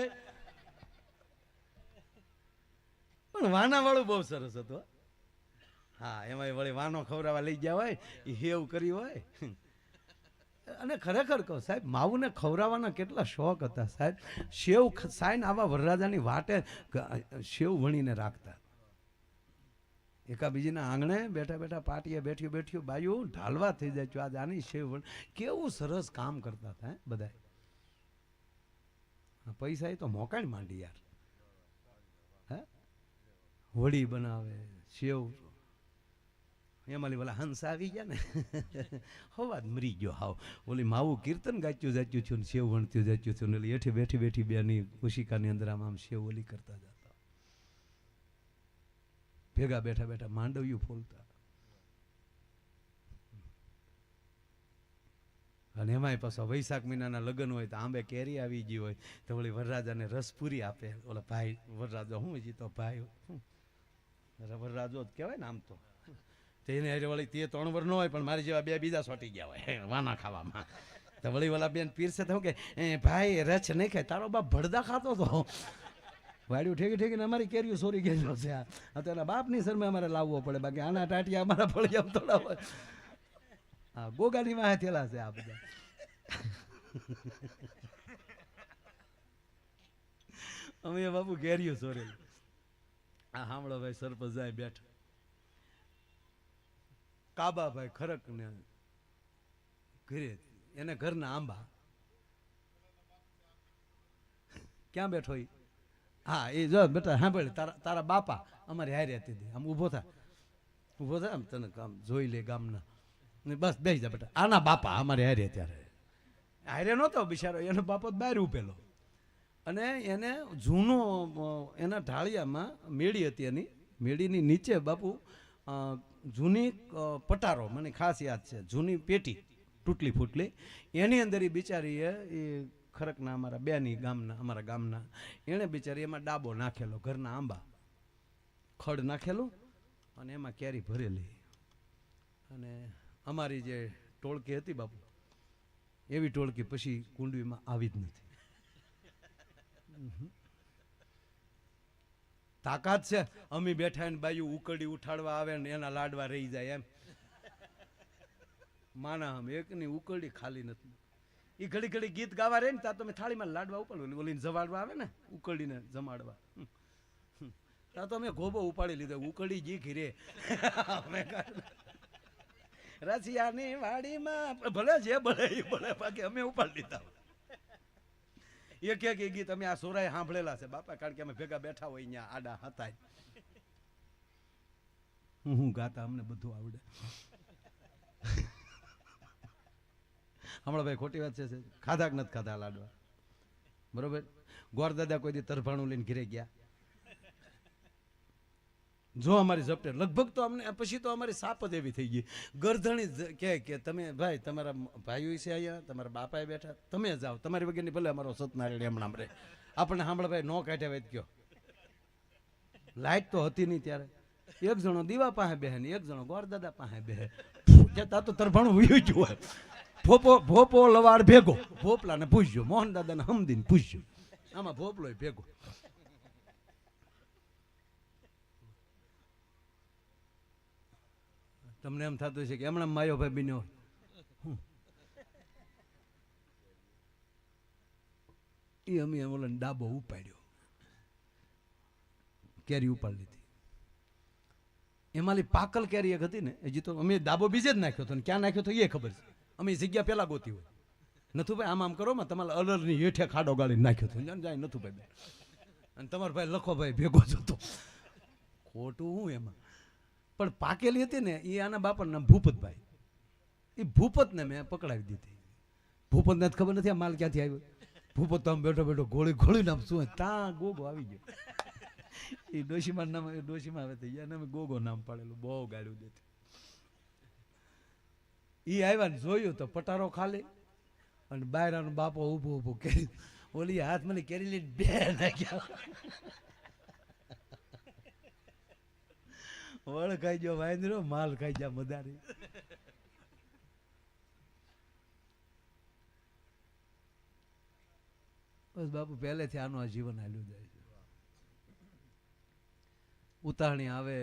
પણ વાના વાળું બહુ સરસ હતું. હા, એમાં વળી વાનો ખવડાવવા લઈ ગયા હોય, એ હેવ કરી હોય. અને ખરેખર કહો સાહેબ, માવુને ખવડાવવાના કેટલા શોખ હતા સાહેબ. સેવ સાઈન આવા વરરાજાની વાટે સેવ વણીને રાખતા. એકાબીજીના આંગણે બેઠા બેઠા પાટીએ બેઠ્યું બાયું ઢાલવા થઈ જાય. આજ આની સેવ કેવું સરસ કામ કરતા હતા બધા. પૈસા એ તો મોકાઈ માંડી યાર. હે, વડી બનાવે, સેવ. એમાં ઓલા હંસ આવી ગયા ને, હવા મરી ગયો હાવ. ઓલી માવું કીર્તન ગાચ્યું જાચ્યું છું, સેવ વણતું જાચ્યું છું, એટલે એઠી બેઠી બેની ઉશિકાની અંદર આમ સેવ ઓલી કરતા જતા. ભેગા બેઠા માંડવ્યું ફોલતા. અને એમાંય પાછા વૈશાખ મહિનાના લગ્ન હોય તો આંબે કેરી આવી ગઈ હોય તો વળી વરરાજાને રસપુરી આપે. ઓલા ભાઈ વરરાજો હું જીતો ભાઈ વરરાજો જ કહેવાય ને આમ તો. તેને વળી તે 3 વર્ષ ન હોય, પણ મારી જેવા 2 બીજા સોટી ગયા હોય વાના ખાવામાં. તો વળી ઓલા બેન પીરસે તો કે ભાઈ રચ નહીં ખાય, તારો બાપ ભડદા ખાતો હતો. વાડ્યું ઠેકીને અમારી કેરીઓ સોરી ગયેલો છે. આ તો એના બાપની શરમે અમારે લાવવો પડે, બાકી આના ટાટિયા અમારા ફળિયામાં થોડા હોય. હા, ગોગાની વાહે થયેલા છે આ બધા. અમે બાપુ કેરીઓ સોરેલી. આ સાંભળો ભાઈ, સરપંચ જાય બેઠા. કાબાભાઈ ખરક ને ઘરે, એને ઘરના આંબા. ક્યાં બેઠો? હા, એ જો બેટા સાંભળે, તારા બાપા અમારે હારે હતી. આમ ઊભો થા આમ તને કામ જોઈ લે ગામના. બસ બેસી જા બેટા. આના બાપા અમારે હારે ત્યારે હારે નહોતો બિચારો, એનો બાપો બહાર ઉપેલો. અને એને જૂનો એના ઢાળિયામાં મેળી હતી, એની મેળીની નીચે બાપુ જૂની પટારો, મને ખાસ યાદ છે, જૂની પેટી તૂટલી ફૂટલી, એની અંદર એ બિચારીએ એ ખરકના અમારા બેની ગામના, અમારા ગામના, એણે બિચારી એમાં ડાબો નાખેલો, ઘરના આંબા ખડ નાખેલું અને એમાં કેરી ભરેલી. અને અમારી જે ટોળકી હતી બાપુ, એવી ટોળકી પછી કુંડવીમાં આવી જ નથી. તાકાત છે. અમે બેઠા ને બાયું ઉકડી ઉઠાડવા આવે ને એના લાડવા રહી જાય એમ. માના આમ એકની ઉકડી ખાલી નથી. એ ઘડી ઘડી ગીત ગાવા રહે ને ત્યાં તમે થાળીમાં લાડવા ઉપાડો, ઓલીને જવાડવા આવે ને ઉકડીને જમાડવા, ત્યાં તો અમે ગોબો ઉપાડી લીધો, ઉકડી જી ઘીરે રસિયાની વાડીમાં ભલે જે ભલે એ ભલે, બાકી અમે ઉપાડી લીધા. એક એક ગીત અમે આ સોરાય સાંભળેલા છે બાપા, કારણ કે અમે ભેગા બેઠા હોય અહીંયા આડા હતા. હું ગાતા અમને બધું આવડે. હમણાં ભાઈ ખોટી વાત છે, ખાધા કે નથી ખાધા લાડવા? બરોબર. ગોરદાદા કોઈ દી તરભાણું લઈને ઘરે ગયા? જો અમારી ઝપટે લગભગ તો અમને પછી તો અમારી સાપ જ એવી થઈ ગઈ. ગરધણી કે તમે ભાઈ તમારા ભાઈઓ છે અહીંયા, તમારા બાપાએ બેઠા, તમે જાઓ, તમારી વગરની ભલે અમારો સતનારાયણ હમણાં રે, આપણને સાંભળ ભાઈ નો કાઢ્યા હોય કયો. લાઈટ તો હતી નહીં ત્યારે. એક જણો દીવા પાસે બેહે ને એક જણો ગોરદાદા પાસે બેહે. તા તો તરભાણું વયું જ હોય. ભોપો લવાડ ભેગો, ભોપલાને પૂછજો, મોહન દાદાને હમદીને પૂછજો, આમાં ભોપલો ભેગો. તમને એમ થતું છે કે હમણાં માયો ભાઈ બન્યો, એ અમે ઓલા ડાબો ઉપાડ્યો, કેરી ઉપાડી લીધી. એમાં પાકલ કેરી એક હતી ને, હજી તો અમે ડાબો બીજે જ નાખ્યો હતો, ક્યાં નાખ્યો તો એ ખબર છે. અમે જગ્યા પેલા ગોતી હોય, નથુ ભાઈ આમ આમ કરો માં તમારે અલરની હેઠે ખાડો ગાળી નાખ્યો હતો, જાય નથુ ભાઈ, અને તમારો ભાઈ લખો ભાઈ ભેગો જ હતો. ખોટું હું એમાં, પણ પાકેલી હતી ને એ આના બાપાનું નામ ભૂપતભાઈ, એ ભૂપતને મેં પકડાવી દીધી. ભૂપતને ખબર નથી આ માલ ક્યાંથી આવ્યો. ભૂપત તો આમ બેઠો બેઠો ગોળી ગોળી નામ શું ત્યાં ગોગો આવી ગયો. એ ડોશીમાં નામ, ડોશીમાં આવે તો એને અમે ગોગો નામ પાડેલું, બહુ ગાળ્યું દેતી. એ આવ્યા ને જોયું તો પટારો ખાલી, અને બાયરાનો બાપો ઊભો ઊભો કરી, ઓલી હાથ મને કેરી લઈને બે નાખ્યા. વળ ખાઈ ગયો વાંદરો, માલ ખાઈ જા મદારી. બસ બાપુ પહેલેથી આનું આ જીવન હાલ્યું જાય છે. ઉતારણી આવે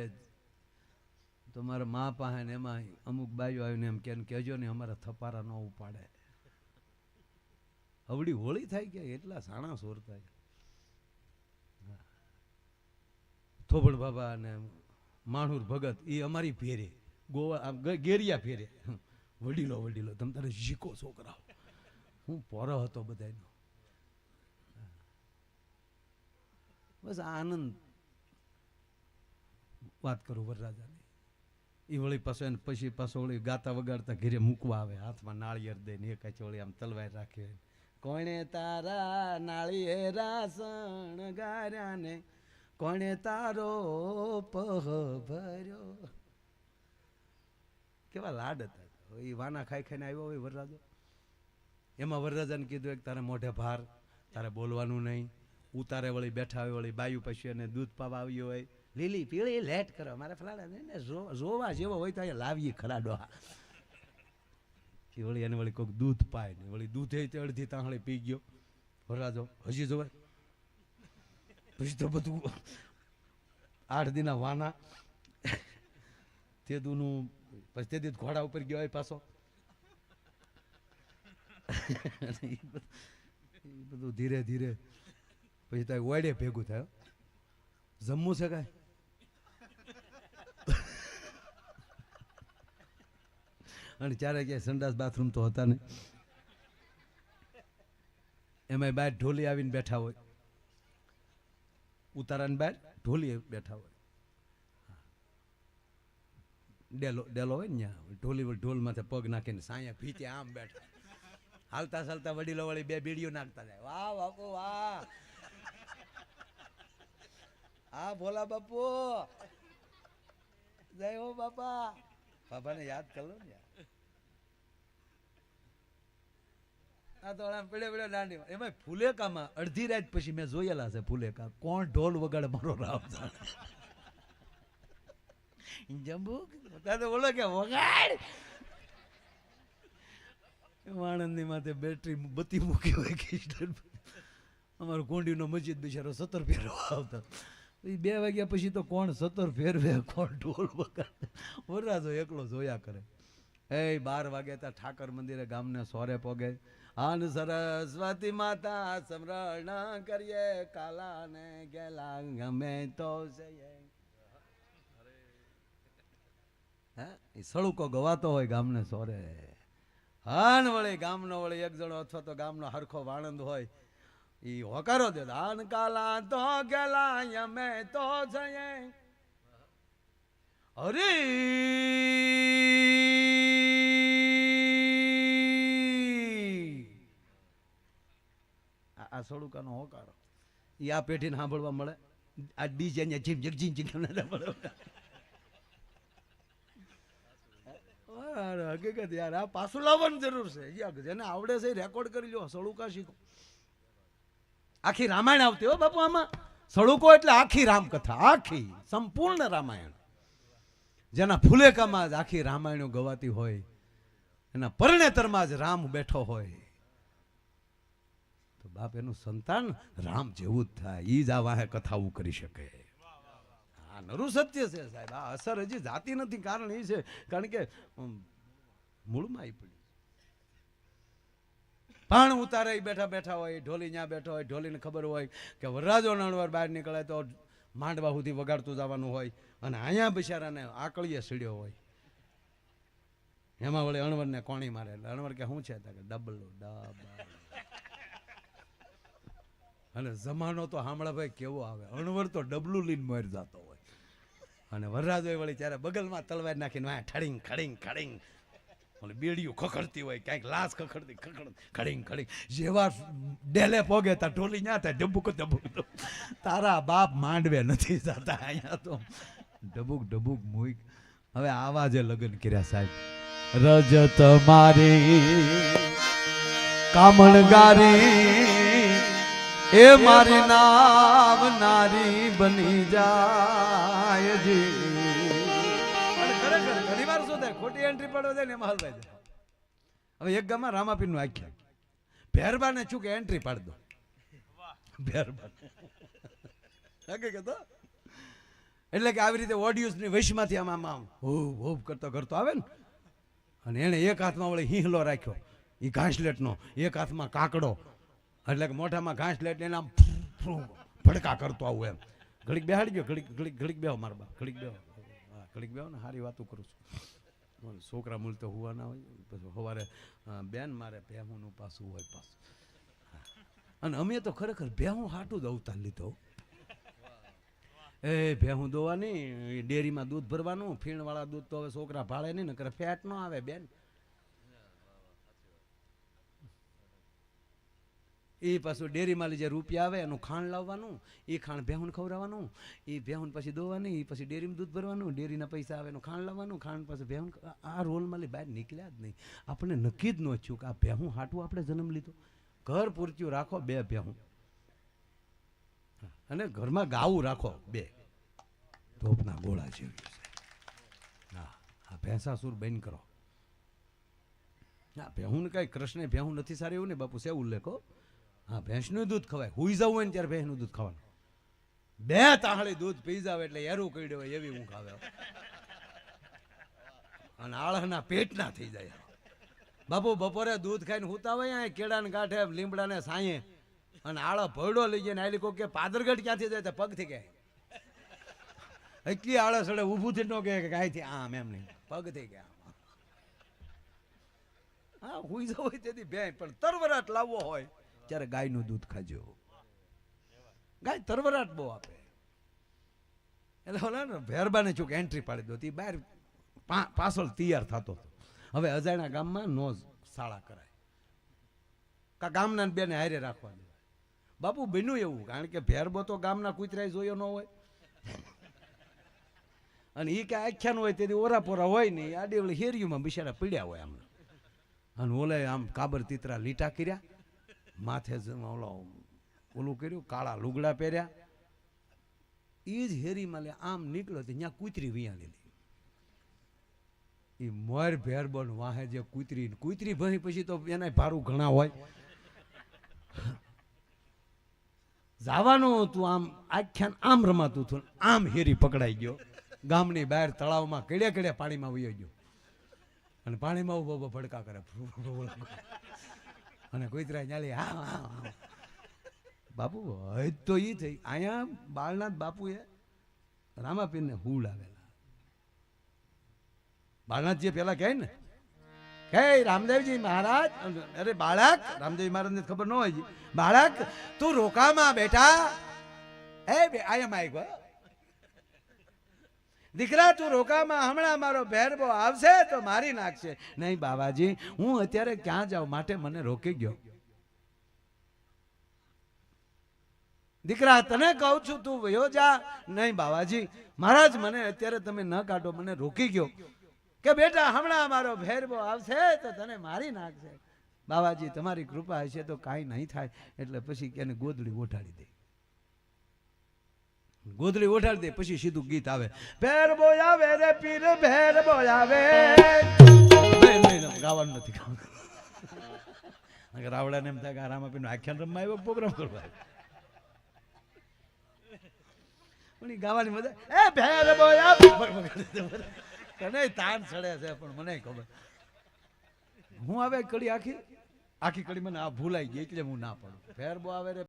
તો મારા મા પાસે ને એમાં અમુક બાઈઓ આવીને એમ કહેજો ને અમારા થપારા ન ઉપાડે. હવડી હોળી થાય કે એટલા સાણા સોર થાય. થોબડ બાબા અને માણુર ભગત એ અમારી ફેરે, ગોવા ગેરિયા ફેરે, વડીલો વડીલો તમે તારે શીખો છોકરાઓ. હું પોરો હતો બધાનો. બસ આનંદ વાત કરું વરરાજાની. એ વળી પાછો એને પછી પાછો વળી ગાતા વગાડતા ઘરે મૂકવા આવે, હાથમાં નાળિયેર દઈને એક વળી આમ તલવાર રાખે. કોણે તારા નાળિયેરા શણગાર્યા ને, કોણે તારો પહ ભર્યો. કેવા લાડ હતા. એ વાના ખાઈ ખાઈને આવ્યો હોય વરરાજો. એમાં વરરાજાને કીધું એક તારે મોઢે ભાર, તારે બોલવાનું નહીં. ઉતારે વળી બેઠા હોય, વળી બાયું પછી એને દૂધ પાવા આવ્યો હોય, લીલી પીળી લેટ કરો મારે ફલાડા ને જોવા જેવો હોય તો અહીંયા લાવીએ ખરા ડોહા. કે વળી એને વળી કોઈક દૂધ પાય ને વળી દૂધે અડધી તાંહળી પી ગયો વરરાજો. હજી જોવાય પછી તો બધું 8 દિના વાના તે દૂનું પછી તે દી ઘોડા ઉપર ગયો હોય પાછો. એ બધું ધીરે ધીરે પછી ત્યાં ઓડે ભેગું થાય. જમવું છે કાંઈ? અને ચારે ક્યાંય સંડાસ બાથરૂમ તો હતા ને, એમાં બહાર ઢોલી આવીને બેઠા હોય, ઉતારાની બહાર ઢોલી બેઠા હોય, ડેલો હોય ને ત્યાં ઢોલી ઢોલ માથે પગ નાખીને સાયા ભીતે આમ બેઠા, હાલતા ચાલતા વડીલો વળી 2 બીડીઓ નાખતા જાય. વાહ બાપુ વાહ, હા ભોલા બાપુ જય હો બાપા. બાપાને યાદ કર લો ને યાર. આ તો પેલે પેલે દાંડી એમાં ફુલેકામાં અડધી રાત પછી મેં જોયેલા છે ફુલેકા. કોણ ઢોલ વગાડે મારો રામ જાણે. જંબુ તો બોલો કે વગાડ. આણંદની માથે બેટરી બત્તી મૂકી હોય કે અમારો કોંડીનો મસ્જિદ બિચારો 17 ફેરવા આવતા. 2 વાગ્યા પછી તો કોણ 17 ફેરવે, કોણ ઢોલ વગાડે, વરરાજો એકલો જોયા કરે. 12 વાગે ત્યાં ઠાકર મંદિરે ગામને સોરે પોગે. આન સરસ્વતી માતા સમરણ કરીએ, કાલા ને ગેલા ગમે તો એ સળુકો ગવાતો હોય ગામને સોરે. હાન વળી ગામનો વળી એક જણો અથવા તો ગામનો હરખો વાણંદ હોય ઈ હોકારો દે. આન કાલા તો ગેલા અમે તો જઈએ અરે આ સળુકાનો હોકારો ઈ આ પેઢીને સાંભળવા મળે. આ ડીજે ને જીમ જગજીન જીમ મળે. હકીકત યાર આ પાછું લાવવાની જરૂર છે. જેને આવડે છે રેકોર્ડ કરી લો. સળુકા શીખો. આખી રામાયણ આવતી હો બાપુ આમાં. સળુકો એટલે આખી રામકથા, આખી સંપૂર્ણ રામાયણ. જેના ફુલેકામાં જ આખી રામાયણો ગવાતી હોય, એના પરણેતરમાં જ રામ બેઠો હોય, તો બાપ એનું સંતાન રામ જેવું જ થાય. ઈ જ આ વાહે કથાઓ કરી શકે. આ નરું સત્ય છે સાહેબ. આ અસર હજી જાતી નથી. કારણ એ છે કારણ કે મૂળમાં આવી પડી. પાણ ઉતારે બેઠા બેઠા હોય, ઢોલી ત્યાં બેઠો હોય, ઢોલીને ખબર હોય કે વરરાજો નણવર બહાર નીકળે તો માંડવા સુધી વગાડતું જવાનું હોય, અને અહીંયા બિચારાને આકળીએ સીડ્યો હોય. એમાં વળી અણવરને કોણી મારે. અણવર કે શું છે કે ડબલું ડબ. અને જમાનો તો હામળા ભાઈ કેવો આવે. અણવર તો ડબલું લઈને મરી જતો હોય, અને વરરાજો વળી ત્યારે બગલમાં તલવાર નાખીને વાય ઠડીંગ ખડીંગ ખડીંગ બેડીઓ ખખડતી હોય, ક્યાંક લાશ ખખડતી ખડીંગ ખડીંગ. જેવા ડેલે પોગે તા ઢોલી ના થાય ડબુક ડબુક. તારા બાપ માંડવે નથી જતા, અહીંયા તો ડબુક ડબુક મૂક. હવે આવા જે લગ્ન કર્યા સાહેબ. રજત મારી કામણગારી એ મારી નામ નારી બની જાય જી. ઘણી વાર શું થાય, ખોટી એન્ટ્રી પડો જાય ને એમાં હલવાઈ જાય. હવે એક ગામમાં રામાપીર નું આખ્યા, ભેરબાને ચૂકે એન્ટ્રી પાડી દો. ભેરબા એટલે કે આવી રીતે ઓડિયન્સ ની વશમાંથી આમ આમ હોપ હોપ કરતો કરતો આવે ને, અને એને એક હાથમાં વળી હિંહલો રાખ્યો એ ઘાસલેટનો, એક હાથમાં કાકડો, એટલે કે મોઢામાં ઘાસલેટ એને આમ ભડકા કરતો આવું એમ. ઘડીક બેહાડી ગયો, ઘડીક બેહો મારા બા, ઘડીક બેહો. હા ઘડીક બેહો ને, સારી વાતો કરું છું. છોકરા મૂળ તો હુવા ના હોય, પછી સવારે બેન મારે ભેહુંનું પાછું હોય પાછું. અને અમે તો ખરેખર ભેહું હાટું જ અવતાર લીધો. એ ભેહું દોવાની, ડેરીમાં દૂધ ભરવાનું, ફીણવાળા દૂધ તો હવે છોકરા ભાળે નહીં, નકર ફેટ ન આવે બેન. એ પાછું ડેરીમાં જે રૂપિયા આવે એનું ખાંડ લાવવાનું, એ ખાંડ ભેહું ખવડાવવાનું, એ ભેહું પછી દોવાની, એ પછી ડેરીમાં દૂધ ભરવાનું, ડેરીના પૈસા આવે એનું ખાંડ લાવવાનું, ખાંડ પછી ભેહું. આ રોલમાં બહાર નીકળ્યા જ નહીં. આપણે નક્કી જ ન થયું કે આ ભેહું હાટું આપણે જન્મ લીધો. ઘર પૂરતું રાખો 2 ભેહું, અને ઘરમાં ગાવું રાખો 2 ધોપના ગોળા જેવી. હા આ ભેંસાસુર બંધ કરો. હા ભેહું કઈ કૃષ્ણ ભેહું નથી સારી એવું ને બાપુ, છે ઉલ્લેખો. હા ભેંસનું દૂધ ખવાય, હુઈ જવું હોય ને ત્યારે ભેંસનું દૂધ ખાવાનું. 2 તાહળી દૂધ પી જાવ એટલે એરું કઈડ્યો હોય એવી ઊંઘ આવે, અને આળહના પેટના થઈ જાય. બાપુ બપોરે દૂધ ખાઈને હુતા હોય કેળાને ગાંઠે લીમડાને સાંયે, અને આળો ભયડો લઈ જાય ને આલી કોક કે પાદરગઢ ક્યાંથી જાય પગથી કે એટલી આળસ એટલે ઊભું થી ન કે કાંઈથી આમ એમ નહીં, પગથી કે આમ. હા હુઈ જવું હોય તેથી ભેં, પણ તરવરાટ લાવવો હોય ત્યારે ગાયનું દૂધ ખાજો. ગાય તરવરાટ બહુ આપે. એટલે ઓલા ને ભેરબાને ચૂક એન્ટ્રી પાડી દો, બહાર પાછળ તૈયાર થતો હતો. હવે અજાણ્યા ગામમાં નો શાળા કરાય, કા ગામના બેને હારે રાખવા દે. બાપુ બન્યું એવું, કારણ કે ભેરબો તો ગામના કૂતરાય જોયો ન હોય, અને એ કે આખ્યાન હોય તેથી ઓરાપોરા હોય નહીં, આડી ઓલી હેરીઓમાં બિચારા પીડ્યા હોય આમ. અને ઓલે આમ કાબર તીતરા લીટા કર્યા, માથે ઓલું કર્યું, કાળા લુગડા પહેર્યા. એ જ હેરીમાં લે આમ નીકળ્યો તો ત્યાં કૂતરી વિયા લીધી. એ મોર ભેરબન વાહે જે કૂતરી ભણી પછી તો એના ભારું ઘણા હોય. જવાનું હતું આમ આખ્યાન આમ રમાતું હતું, આમ હેરી પકડાઈ ગયો. ગામની બહાર તળાવમાં કડે કડે પાણીમાં વયો ગયો અને પાણીમાં ઉભો ભડકા કરે અને કૂતરા ચાલી હા. બાપુ હજ તો ઈ થઈ. અહીંયા બાળનાથ બાપુએ રામાપીરને હુલ આવેલા. બાળનાથજી પેલા કહે ને કે રામદેવજી મહારાજ, અરે બાળક, રામદેવજી મહારાજને ખબર ન હોય, બાળક તું રોકામાં બેઠા, અહીંયા માઈક દીકરા તું રોકામાં, હમણાં મારો ભેરબો આવશે તો મારી નાખશે. નહીં બાબાજી, હું અત્યારે ક્યાં જાઉં, માટે મને રોકી ગયો. દીકરા તને કહું છું તું વયો જા. નહીં બાબાજી, મહારાજ મને અત્યારે તમે ન કાઢો, મને રોકી ગયો. કે બેટા હમણાં મારો ભેરબો આવશે તો તને મારી નાખશે. બાબાજી તમારી કૃપા હશે તો કાંઈ નહીં થાય. એટલે પછી એને ગોદડી ઓઢાડી દે. ગોદડી ઓઢાડી દે પછી સીધું ગીત આવે, ભેરબો આવે રે પીર ભેરબો આવે. નહીં ગાવાનું નથી. રાવડાને એમ થાય કે રામાપીરનો આખ્યાન રમવા આવ્યો, પ્રોગ્રામ કરવા પણ ગાવાની મજા. એ ભેરબો આવે તને તાન ચડે છે પણ મને ખબર. હું આવે કડી આખી કડી મને આ ભૂલાઈ ગઈ એટલે હું ના પડું. ભેરબો આવે રે